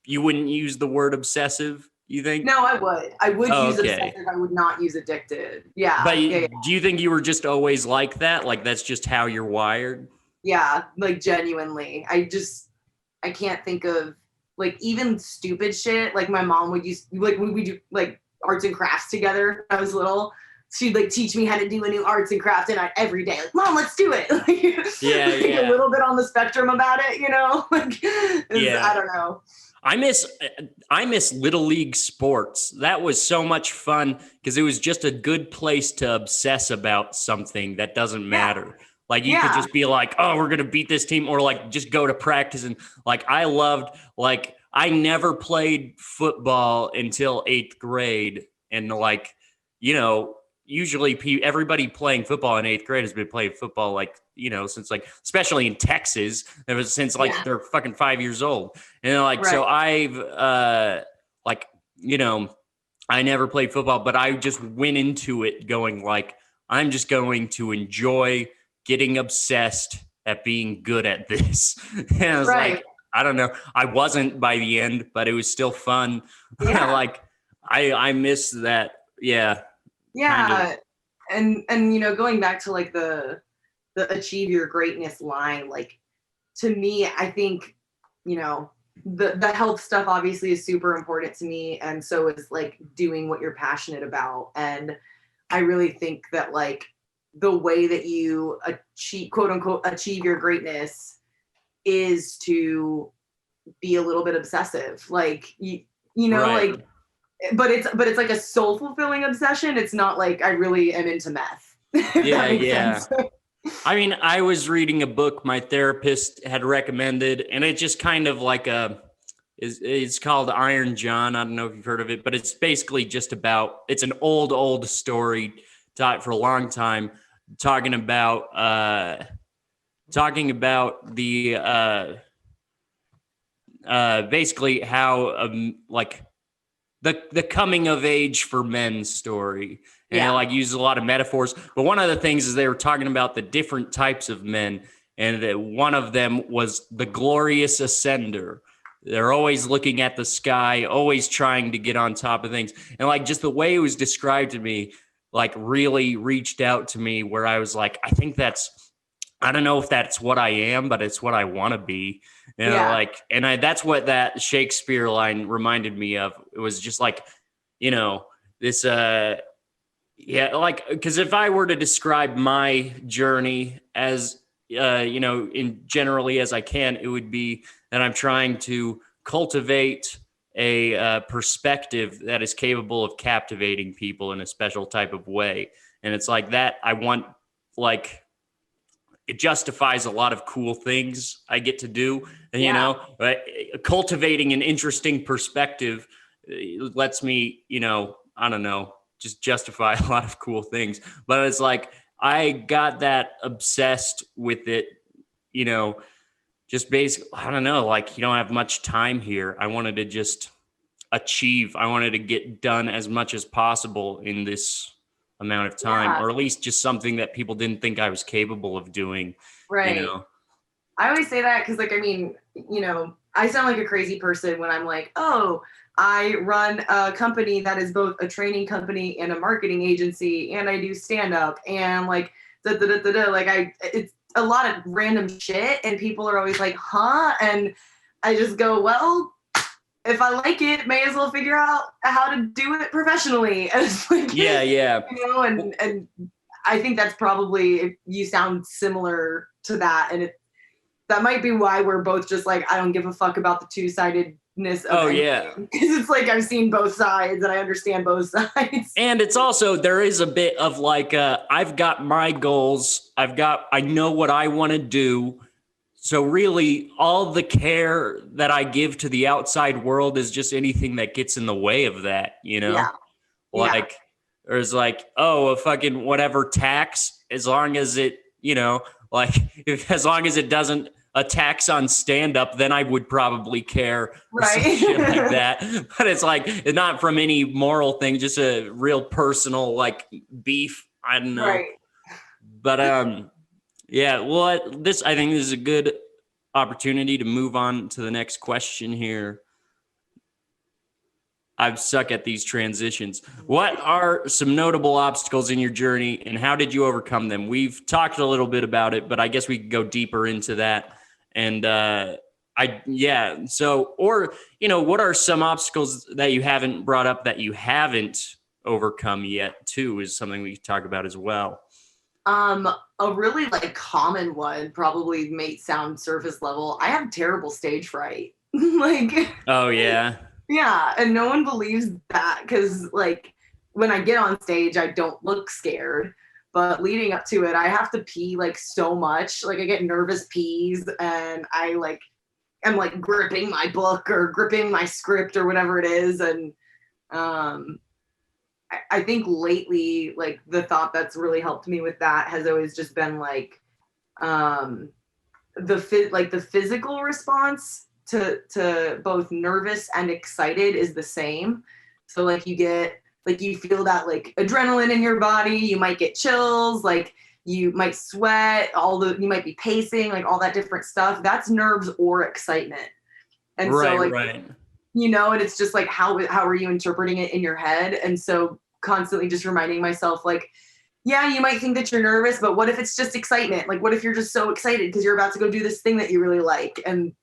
use the word obsessive, you think? No, I would. I would use okay. obsessive. I would not use addicted. Yeah. But yeah. Do you think you were just always like that? Like that's just how you're wired? Yeah, like genuinely. I can't think of like even stupid shit. Like my mom would use, like when we do like arts and crafts together when I was little, she'd like teach me how to do a new arts and craft, and every day, like, Mom, let's do it. A little bit on the spectrum about it, I don't know. I miss Little League sports. That was so much fun because it was just a good place to obsess about something that doesn't matter. Like you could just be like, oh, we're going to beat this team, or like just go to practice. And like, I never played football until 8th grade. And usually everybody playing football in 8th grade has been playing football since especially in Texas, it was since they're fucking 5 years old. And so I've I never played football, but I just went into it going I'm just going to enjoy getting obsessed at being good at this. And I was I don't know. I wasn't by the end, but it was still fun. Yeah. I miss that. Yeah. Yeah. Kind of. And going back to the achieve your greatness line, to me, I think, the health stuff obviously is super important to me, and so is like doing what you're passionate about. And I really think that like the way that you achieve, quote unquote, achieve your greatness is to be a little bit obsessive. Like you know, Right. like but it's like a soul fulfilling obsession. It's not like I really am into meth. If Yeah, that makes yeah. sense. I mean, I was reading a book my therapist had recommended, and it just kind of like it's called Iron John. I don't know if you've heard of it, but it's basically just about, it's an old story taught for a long time, talking about the basically how like the coming of age for men story. And Yeah. it like uses a lot of metaphors. But one of the things is they were talking about the different types of men. And that one of them was the glorious ascender. They're always looking at the sky, always trying to get on top of things. And like just the way it was described to me, like really reached out to me where I was like, I don't know if that's what I am, but it's what I want to be. You know, Yeah. like, and that's what that Shakespeare line reminded me of. It was just like, you know, this, yeah, like, because if I were to describe my journey as, you know, in generally as I can, it would be that I'm trying to cultivate a perspective that is capable of captivating people in a special type of way. And it's like that. I want, like, it justifies a lot of cool things I get to do. And, you know, cultivating an interesting perspective lets me, you know, I don't know, just justify a lot of cool things. But it's like, I got that obsessed with it, you know, just basically, I don't know, like, you don't have much time here. I wanted to just achieve, I wanted to get done as much as possible in this amount of time, or at least just something that people didn't think I was capable of doing, Right. you know? I always say that because, like, I mean, you know, I sound like a crazy person when I'm like, oh, I run a company that is both a training company and a marketing agency, and I do stand up, and like, like it's a lot of random shit, and people are always like, huh? And I just go, well, if I like it, may as well figure out how to do it professionally. And it's like, Yeah. you know, and I think that's probably, you sound similar to that, and that might be why we're both just like, I don't give a fuck about the two-sidedness of anything. Because it's like I've seen both sides and I understand both sides. And it's also, there is a bit of like, I've got my goals. I know what I want to do. So really, all the care that I give to the outside world is just anything that gets in the way of that, you know? Yeah. Like, there's like, oh, a fucking whatever tax, as long as it, you know, like, as long as it doesn't a tax on stand-up, then I would probably care, or some shit like that. But it's like, not from any moral thing, just a real personal, like, beef. I don't know. Right. But yeah, well, I think this is a good opportunity to move on to the next question here. I suck at these transitions. What are some notable obstacles in your journey, and how did you overcome them? We've talked a little bit about it, but I guess we could go deeper into that. And so, or, you know, what are some obstacles that you haven't brought up that you haven't overcome yet, too, is something we could talk about as well. A really like common one probably may sound surface level. I have terrible stage fright. Like, oh yeah. Yeah, and no one believes that because, like, when I get on stage, I don't look scared. But leading up to it, I have to pee, like, so much. Like, I get nervous pees, and I, like, am, like, gripping my book or gripping my script or whatever it is. And I think lately, like, the thought that's really helped me with that has always just been, like, the physical response to both nervous and excited is the same. So like you feel that like adrenaline in your body, you might get chills, like you might sweat, you might be pacing, like all that different stuff. That's nerves or excitement. And so like, you know, and it's just like, how are you interpreting it in your head? And so constantly just reminding myself, like, yeah, you might think that you're nervous, but what if it's just excitement? Like, what if you're just so excited because you're about to go do this thing that you really like? And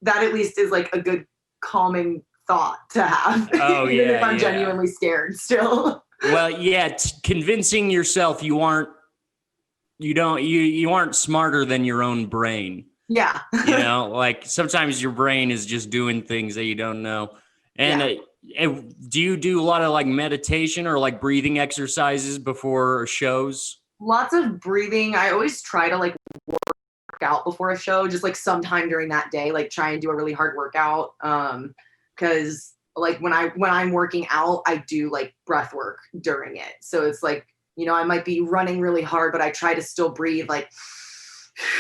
that at least is like a good calming thought to have. Oh, Even if yeah, I'm yeah. genuinely scared still. Well, yeah, convincing yourself you aren't smarter than your own brain. Yeah. You know, like sometimes your brain is just doing things that you don't know. And do you do a lot of like meditation or like breathing exercises before shows? Lots of breathing. I always try to like work out before a show, just like sometime during that day, like try and do a really hard workout. Because like when I'm working out, I do like breath work during it. So it's like, you know, I might be running really hard, but I try to still breathe like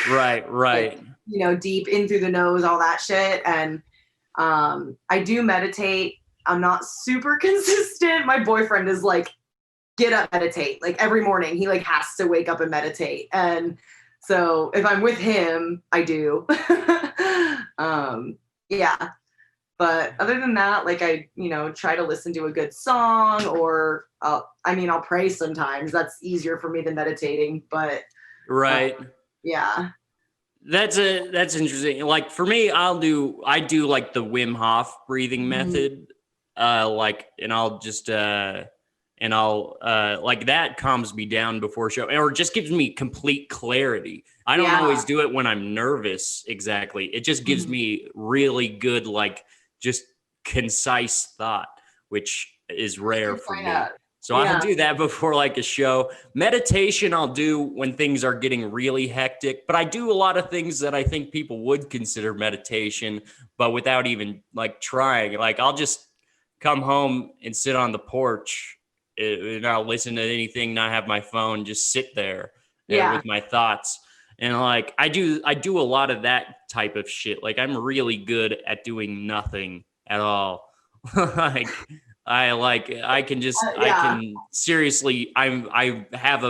Right. like, you know, deep in through the nose, all that shit. And I do meditate. I'm not super consistent. My boyfriend is like, get up, meditate. Like every morning he like has to wake up and meditate. And so if I'm with him, I do. Yeah. But other than that, like I, you know, try to listen to a good song or I'll pray sometimes. That's easier for me than meditating, but Right. yeah. That's interesting. Like for me, I do like the Wim Hof breathing method. Like, and I'll just like that calms me down before show, or just gives me complete clarity. I don't always do it when I'm nervous. Exactly. It just gives me really good, like just concise thought, which is rare for me. So I'll do that before like a show. Meditation I'll do when things are getting really hectic, but I do a lot of things that I think people would consider meditation, but without even like trying. Like I'll just come home and sit on the porch and I'll listen to anything, not have my phone, just sit there with my thoughts. And like I do a lot of that type of shit. Like I'm really good at doing nothing at all. Like I can seriously, I have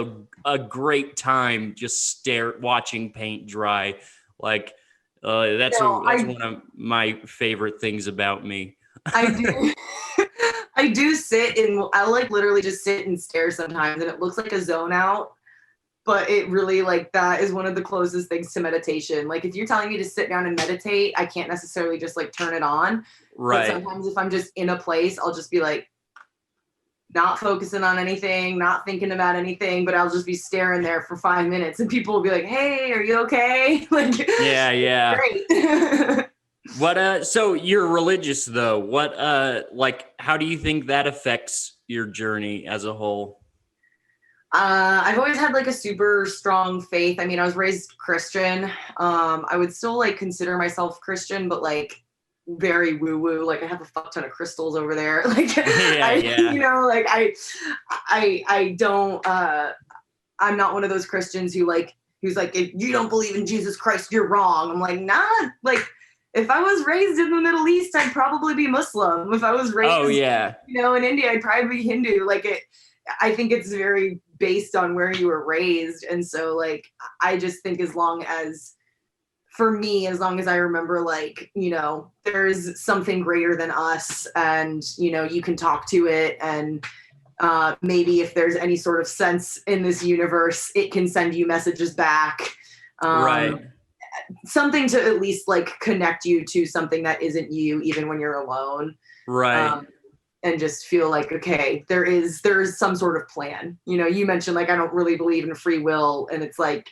a great time just watching paint dry. Like that's one of my favorite things about me. I do. I do sit and I like literally just sit and stare sometimes, and it looks like a zone out, but it really like that is one of the closest things to meditation. Like if you're telling me to sit down and meditate, I can't necessarily just like turn it on. Right. But sometimes if I'm just in a place, I'll just be like not focusing on anything, not thinking about anything, but I'll just be staring there for 5 minutes, and people will be like, "Hey, are you okay?" Like, yeah. Great. What so you're religious though. What like how do you think that affects your journey as a whole? I've always had like a super strong faith. I mean, I was raised Christian. I would still like consider myself Christian, but like very woo-woo. Like I have a fuck ton of crystals over there. Like you know, like I don't I'm not one of those Christians who's like, if you don't believe in Jesus Christ, you're wrong. I'm like, nah, like if I was raised in the Middle East, I'd probably be Muslim. If I was raised, you know, in India, I'd probably be Hindu. Like I think it's very based on where you were raised. And so like, I just think as long as I remember, like, you know, there's something greater than us and, you know, you can talk to it. And maybe if there's any sort of sense in this universe, it can send you messages back. Right. Something to at least like connect you to something that isn't you, even when you're alone. Right. And just feel like, okay, there is some sort of plan. You know, you mentioned like, I don't really believe in free will. And it's like,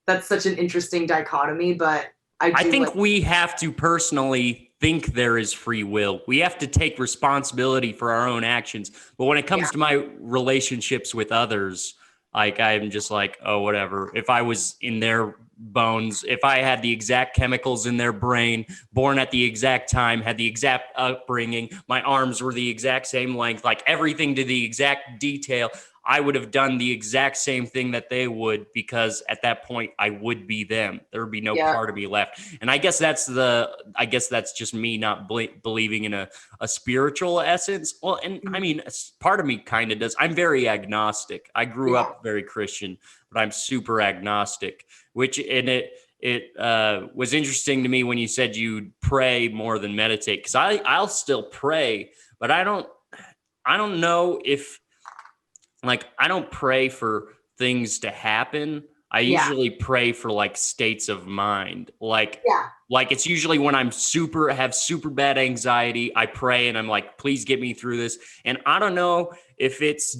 that's such an interesting dichotomy, but I think we have to personally think there is free will. We have to take responsibility for our own actions. But when it comes to my relationships with others, like I'm just like, oh, whatever. If I was in their bones, if I had the exact chemicals in their brain, born at the exact time, had the exact upbringing, my arms were the exact same length, like everything to the exact detail, I would have done the exact same thing that they would, because at that point I would be them. There would be no part of me left. And I guess that's just me not believing in a spiritual essence. Well, and I mean, part of me kind of does. I'm very agnostic. I grew up very Christian, but I'm super agnostic, it was interesting to me when you said you'd pray more than meditate, because I'll still pray, but I don't know if, like, I don't pray for things to happen. I Yeah. usually pray for like states of mind. Yeah. Like it's usually when I'm have super bad anxiety, I pray and I'm like, please get me through this. And I don't know if it's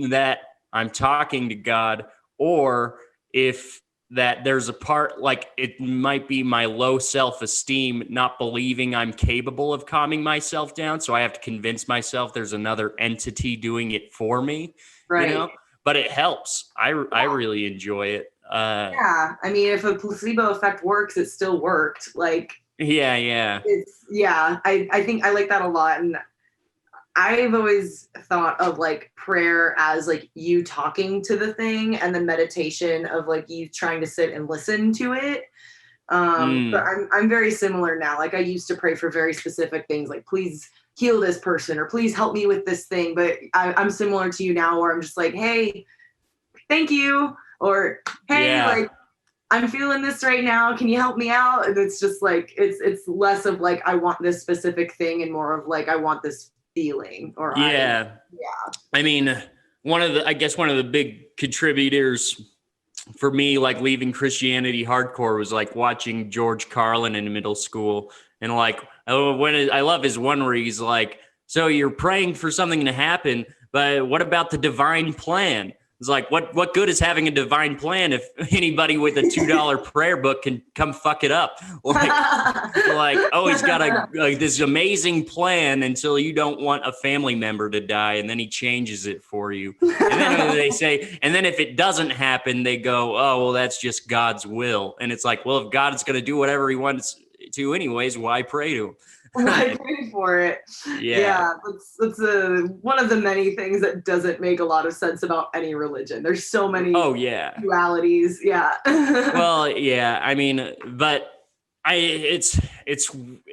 that I'm talking to God or if that there's a part like it might be my low self-esteem, not believing I'm capable of calming myself down. So I have to convince myself there's another entity doing it for me, you Right. know, but it helps. I really enjoy it. Yeah. I mean, if a placebo effect works, it still worked. Like, yeah. I think I like that a lot. And I've always thought of like prayer as like you talking to the thing and then meditation of like you trying to sit and listen to it. But I'm very similar now. Like I used to pray for very specific things, like please heal this person or please help me with this thing. But I'm similar to you now where I'm just like, hey, thank you. Or, hey, like I'm feeling this right now. Can you help me out? And it's just like, it's less of like, I want this specific thing and more of like, I want this feeling or I mean, one of the big contributors for me, like leaving Christianity hardcore, was like watching George Carlin in middle school. And like, I love his one where he's like, so you're praying for something to happen, but what about the divine plan? It's like, what good is having a divine plan if anybody with a $2 prayer book can come fuck it up? Like, oh, he's got this amazing plan until you don't want a family member to die, and then he changes it for you. And then they say, and then if it doesn't happen, they go, oh, well, that's just God's will. And it's like, well, if God's going to do whatever he wants to anyways, why pray to him? I pray for it. Yeah, that's one of the many things that doesn't make a lot of sense about any religion. There's so many dualities. Yeah. Well, yeah. I mean, but it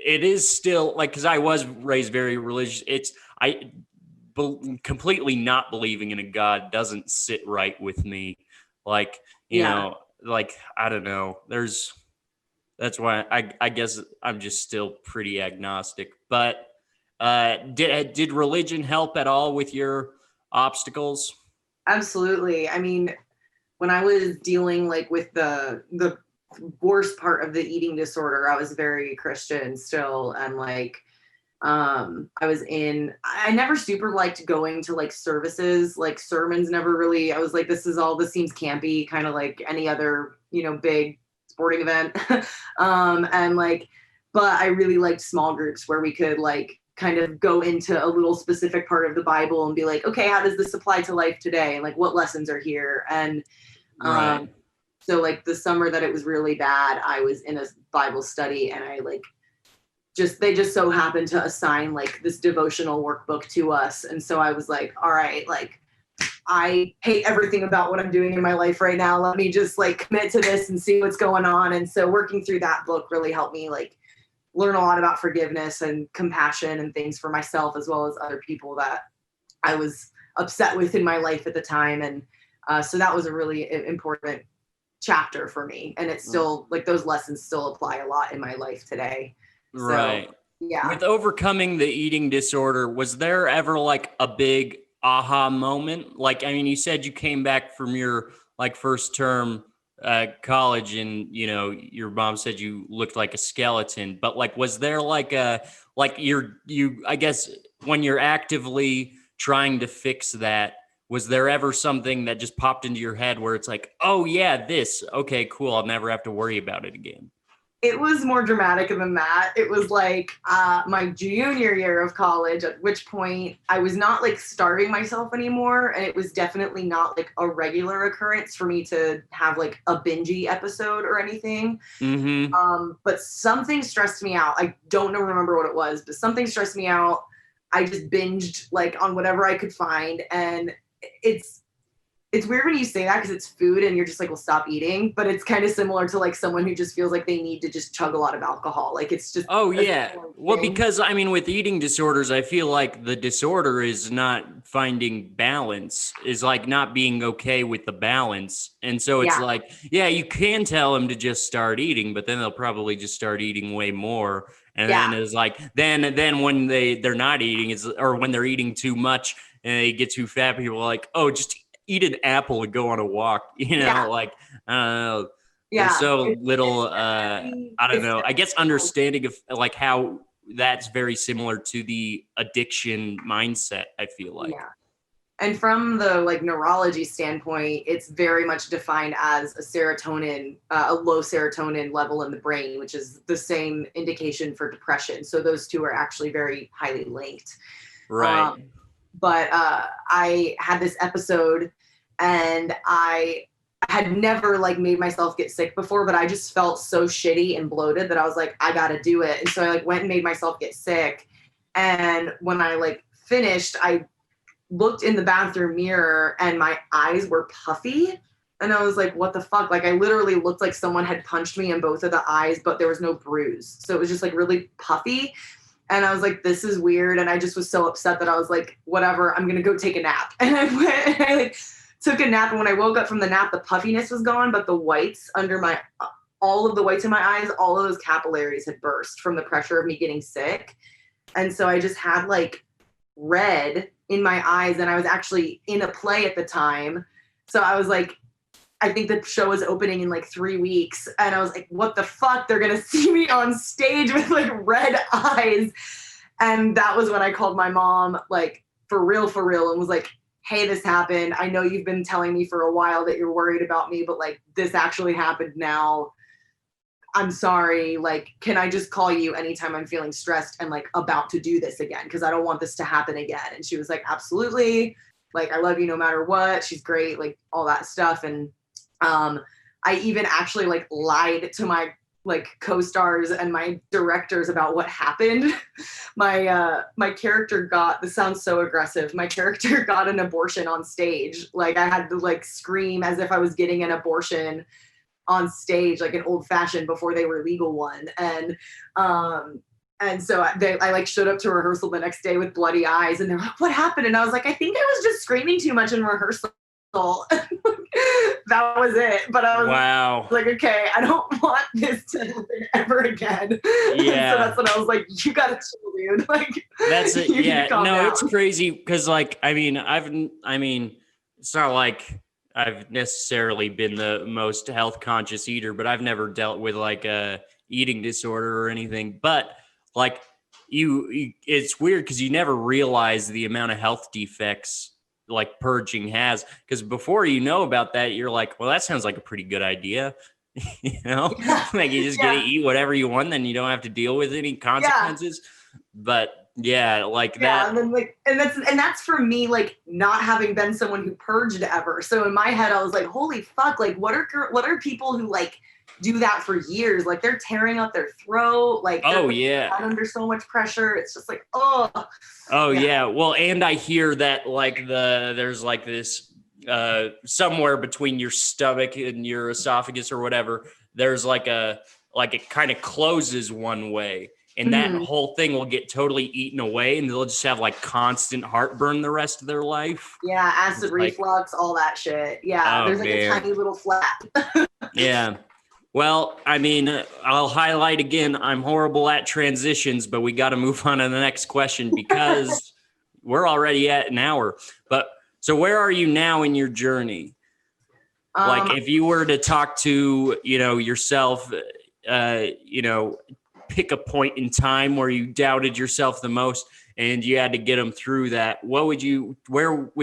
is still like, because I was raised very religious. Completely not believing in a God doesn't sit right with me. Like, you know, like I don't know. That's why I guess I'm just still pretty agnostic. But did religion help at all with your obstacles? Absolutely. I mean, when I was dealing like with the worst part of the eating disorder, I was very Christian still, and like I never super liked going to like services, like sermons never really. I was like, this seems campy, kind of like any other, big sporting event. And like, but I really liked small groups where we could like kind of go into a little specific part of the Bible and be like, okay, how does this apply to life today? And like, what lessons are here? And so like the summer that it was really bad, I was in a Bible study and I like they just so happened to assign like this devotional workbook to us. And so I was like, all right, like I hate everything about what I'm doing in my life right now. Let me just like commit to this and see what's going on. And so working through that book really helped me like learn a lot about forgiveness and compassion and things for myself, as well as other people that I was upset with in my life at the time. And so that was a really important chapter for me. And it's still like those lessons still apply a lot in my life today. Right. So, yeah. With overcoming the eating disorder, was there ever like a big aha moment? Like, I mean, you said you came back from your like first term college and, your mom said you looked like a skeleton, but like, was there like I guess when you're actively trying to fix that, was there ever something that just popped into your head where it's like, oh yeah, okay, cool. I'll never have to worry about it again? It was more dramatic than that. It was like my junior year of college, at which point I was not like starving myself anymore. And it was definitely not like a regular occurrence for me to have like a bingey episode or anything. Mm-hmm. But something stressed me out. I don't remember what it was, but something stressed me out. I just binged like on whatever I could find. And it's weird when you say that because it's food and you're just like, well, stop eating. But it's kind of similar to like someone who just feels like they need to just chug a lot of alcohol. Like it's just. Oh, yeah. Well, because I mean, with eating disorders, I feel like the disorder is not finding balance, is like not being okay with the balance. And so it's like, yeah, you can tell them to just start eating, but then they'll probably just start eating way more. And then it's like, then when they're not eating, or when they're eating too much and they get too fat, people are like, oh, just eat an apple and go on a walk, Yeah. like, I don't know. Yeah. There's so It's little, very- I don't it's know, I guess very- understanding of like how that's very similar to the addiction mindset, I feel like. Yeah. And from the like neurology standpoint, it's very much defined as a serotonin, a low serotonin level in the brain, which is the same indication for depression. So those two are actually very highly linked. Right. But I had this episode, and I had never like made myself get sick before, but I just felt so shitty and bloated that I was like, I gotta do it. And so I like went and made myself get sick. And when I like finished, I looked in the bathroom mirror and my eyes were puffy. And I was like, what the fuck? Like I literally looked like someone had punched me in both of the eyes, but there was no bruise. So it was just like really puffy. And I was like, this is weird. And I just was so upset that I was like, whatever, I'm gonna go take a nap. And I went and I like took a nap. And when I woke up from the nap, the puffiness was gone, but the whites under my, all of the whites in my eyes, all of those capillaries had burst from the pressure of me getting sick. And so I just had like red in my eyes, and I was actually in a play at the time. So I was like, I think the show was opening in like 3 weeks. And I was like, what the fuck? They're going to see me on stage with like red eyes. And that was when I called my mom, like for real, and was like, hey, this happened. I know you've been telling me for a while that you're worried about me, but like this actually happened now. I'm sorry. Like, can I just call you anytime I'm feeling stressed and like about to do this again? Cause I don't want this to happen again. And she was like, absolutely. Like, I love you no matter what. She's great. Like all that stuff. And I even actually like lied to my like co-stars and my directors about what happened. My character got, this sounds so aggressive, my character got an abortion on stage. Like I had to like scream as if I was getting an abortion on stage, like an old fashioned before they were legal one. And so I like showed up to rehearsal the next day with bloody eyes, and they're like, what happened? And I was like, I think I was just screaming too much in rehearsal. That was it. But I was like, okay, I don't want this to happen ever again. Yeah. So that's when I was like, you gotta chill, dude. Like that's it. Yeah. No, down. it's crazy because like, I mean, it's not like I've necessarily been the most health conscious eater, but I've never dealt with like a eating disorder or anything. But like you it's weird because you never realize the amount of health defects like purging has, because before you know about that, you're like, well, that sounds like a pretty good idea. Like you just get to eat whatever you want, then you don't have to deal with any consequences. But that. And then and that's for me, like not having been someone who purged ever. So in my head, I was like, holy fuck, like what are people who like do that for years? Like they're tearing out their throat, like under so much pressure. It's just like, well, and I hear that like there's like this somewhere between your stomach and your esophagus or whatever, there's like it kind of closes one way, and that whole thing will get totally eaten away, and they'll just have like constant heartburn the rest of their life. Yeah, acid reflux, all that shit. Yeah, there's like a tiny little flap. Yeah. Well, I mean, I'll highlight again, I'm horrible at transitions, but we got to move on to the next question because we're already at an hour. But so where are you now in your journey? Like if you were to talk to, yourself, pick a point in time where you doubted yourself the most and you had to get them through that, where would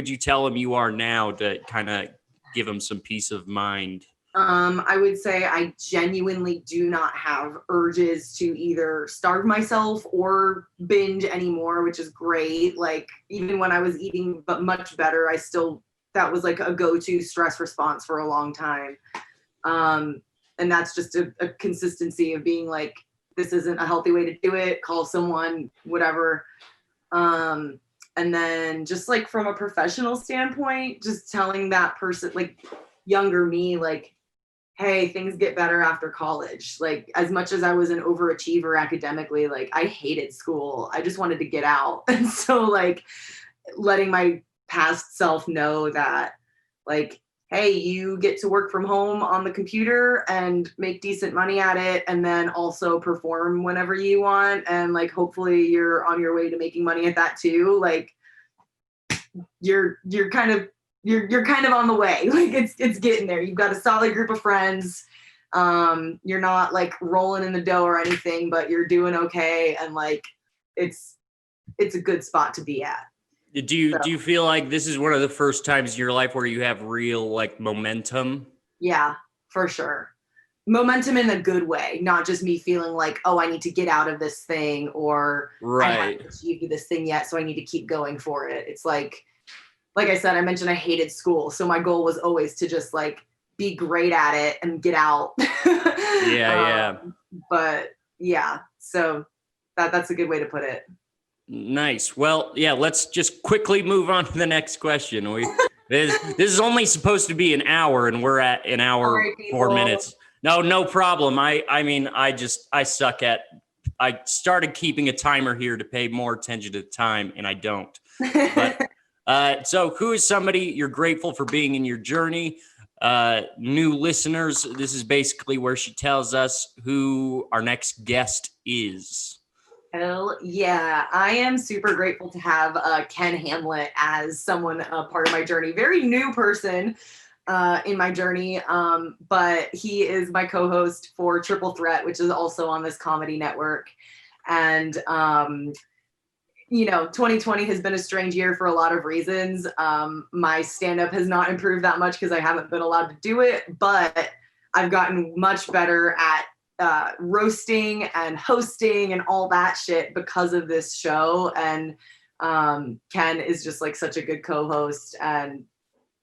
you tell them you are now to kind of give them some peace of mind? I would say I genuinely do not have urges to either starve myself or binge anymore, which is great. Like even when I was eating but much better, that was like a go-to stress response for a long time. And that's just a consistency of being like, this isn't a healthy way to do it. Call someone, whatever. And then just like from a professional standpoint, just telling that person, like younger me, like, hey, things get better after college. Like as much as I was an overachiever academically, like I hated school. I just wanted to get out. And so like letting my past self know that like, hey, you get to work from home on the computer and make decent money at it, and then also perform whenever you want. And like, hopefully you're on your way to making money at that too. Like you're kind of you're kind of on the way. Like it's getting there. You've got a solid group of friends. You're not like rolling in the dough or anything, but you're doing okay, and like it's a good spot to be at. Do you feel like this is one of the first times in your life where you have real like momentum? Yeah, for sure. Momentum in a good way, not just me feeling like, oh, I need to get out of this thing, or I haven't achieved this thing yet, so I need to keep going for it. It's like I said, I mentioned I hated school, so my goal was always to just like be great at it and get out. Yeah. But yeah, so that's a good way to put it. Nice. Well, yeah, let's just quickly move on to the next question. This is only supposed to be an hour, and we're at an hour, Sorry, 4 minutes. No problem. I suck at, I started keeping a timer here to pay more attention to the time, and I don't. But, so who is somebody you're grateful for being in your journey? New listeners, this is basically where she tells us who our next guest is. Hell yeah. I am super grateful to have Ken Hamlet as someone, part of my journey. Very new person in my journey, but he is my co-host for Triple Threat, which is also on this comedy network. And, 2020 has been a strange year for a lot of reasons. My stand-up has not improved that much because I haven't been allowed to do it, but I've gotten much better at roasting and hosting and all that shit because of this show. And Ken is just like such a good co-host and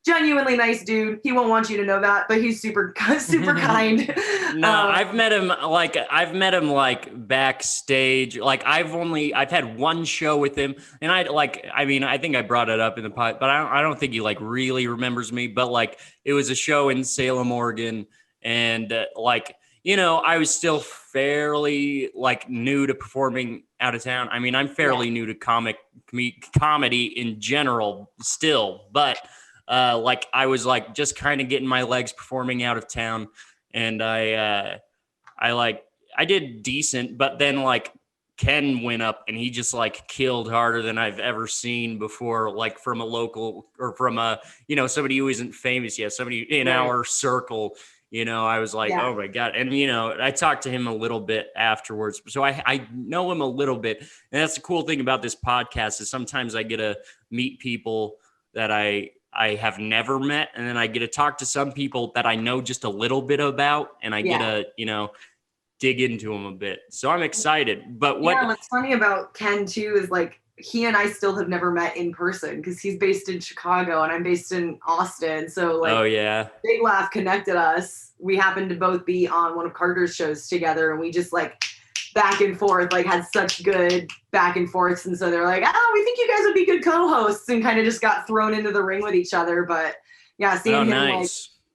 genuinely nice dude. He won't want you to know that, but he's super kind. No, I've met him like backstage. Like I've had one show with him, and I think I brought it up in the pod, but I don't think he like really remembers me. But like it was a show in Salem, Oregon, and I was still fairly like new to performing out of town. I mean, I'm fairly new to comedy in general still, but I was like just kind of getting my legs performing out of town, and I did decent, but then like Ken went up and he just like killed harder than I've ever seen before, like from a local or from a, somebody who isn't famous yet, somebody in our circle. I was like, oh my God. And, I talked to him a little bit afterwards. So I know him a little bit. And that's the cool thing about this podcast is sometimes I get to meet people that I have never met. And then I get to talk to some people that I know just a little bit about. And I get to, dig into them a bit. So I'm excited. But what's funny about Ken too is like, he and I still have never met in person because he's based in Chicago and I'm based in Austin. So like, oh yeah, Big Laugh connected us. We happened to both be on one of Carter's shows together, and we just like back and forth, like had such good back and forths. And so they're like, oh, we think you guys would be good co-hosts, and kind of just got thrown into the ring with each other. But yeah, seeing him like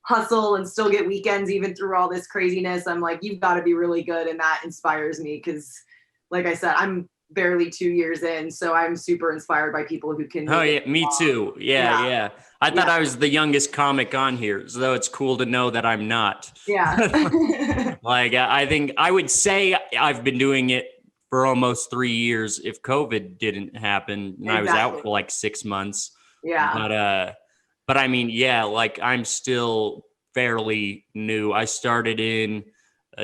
hustle and still get weekends even through all this craziness, I'm like, you've got to be really good. And that inspires me because like I said, I'm barely 2 years in, so I'm super inspired by people who can. Oh yeah, me too. Yeah. I thought I was the youngest comic on here, so it's cool to know that I'm not. Yeah. Like I think I would say I've been doing it for almost 3 years if COVID didn't happen and I was out for like 6 months. Yeah. But I mean, yeah, like I'm still fairly new. I started in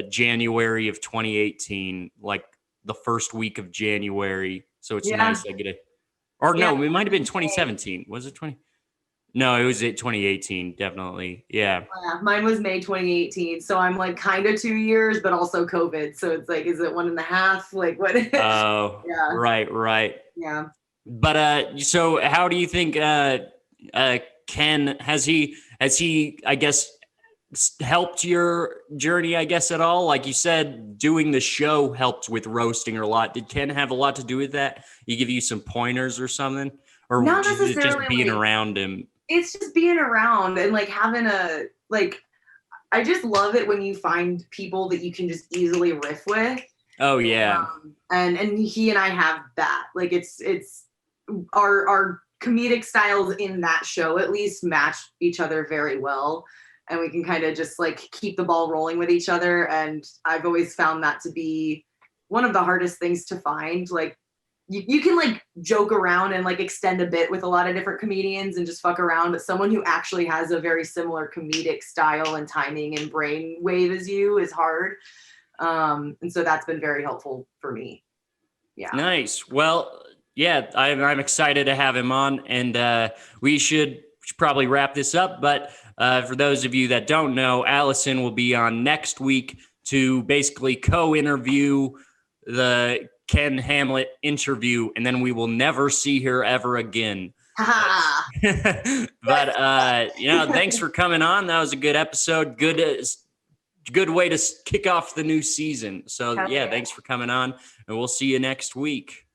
January of 2018, like the first week of January. So it's nice I get it. Or no, it might have been 2017. Was it 20? No, it was 2018, definitely. Yeah. Mine was May 2018. So I'm like kind of 2 years, but also COVID. So it's like, is it 1.5? Like what? Oh, yeah. Right. Yeah. But so how do you think Ken has he I guess helped your journey, I guess, at all? Like you said, doing the show helped with roasting a lot. Did Ken have a lot to do with that? He give you some pointers or something? Or not was it just being around him? It's just being around and like having I just love it when you find people that you can just easily riff with. Oh yeah. And he and I have that. Like it's our comedic styles in that show at least match each other very well. And we can kind of just like keep the ball rolling with each other. And I've always found that to be one of the hardest things to find. Like you can like joke around and like extend a bit with a lot of different comedians and just fuck around, but someone who actually has a very similar comedic style and timing and brain wave as you is hard. And so that's been very helpful for me. Yeah. Nice. Well, yeah, I'm excited to have him on, and we should probably wrap this up. But for those of you that don't know, Allison will be on next week to basically co-interview the Ken Hamlet interview, and then we will never see her ever again. But thanks for coming on. That was a good episode. Good way to kick off the new season. So thanks for coming on, and we'll see you next week.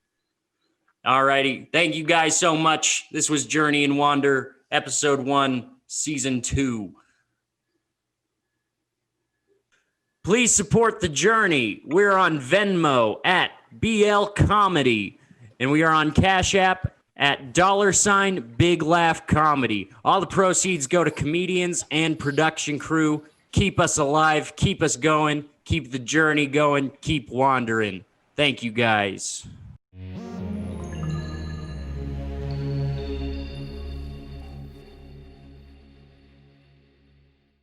All righty. Thank you guys so much. This was Journey and Wander, episode 1, season 2. Please support the journey. We're on Venmo at BL Comedy, and we are on Cash App at $Big Laugh Comedy. All the proceeds go to comedians and production crew. Keep us alive, keep us going, keep the journey going, keep wandering. Thank you guys.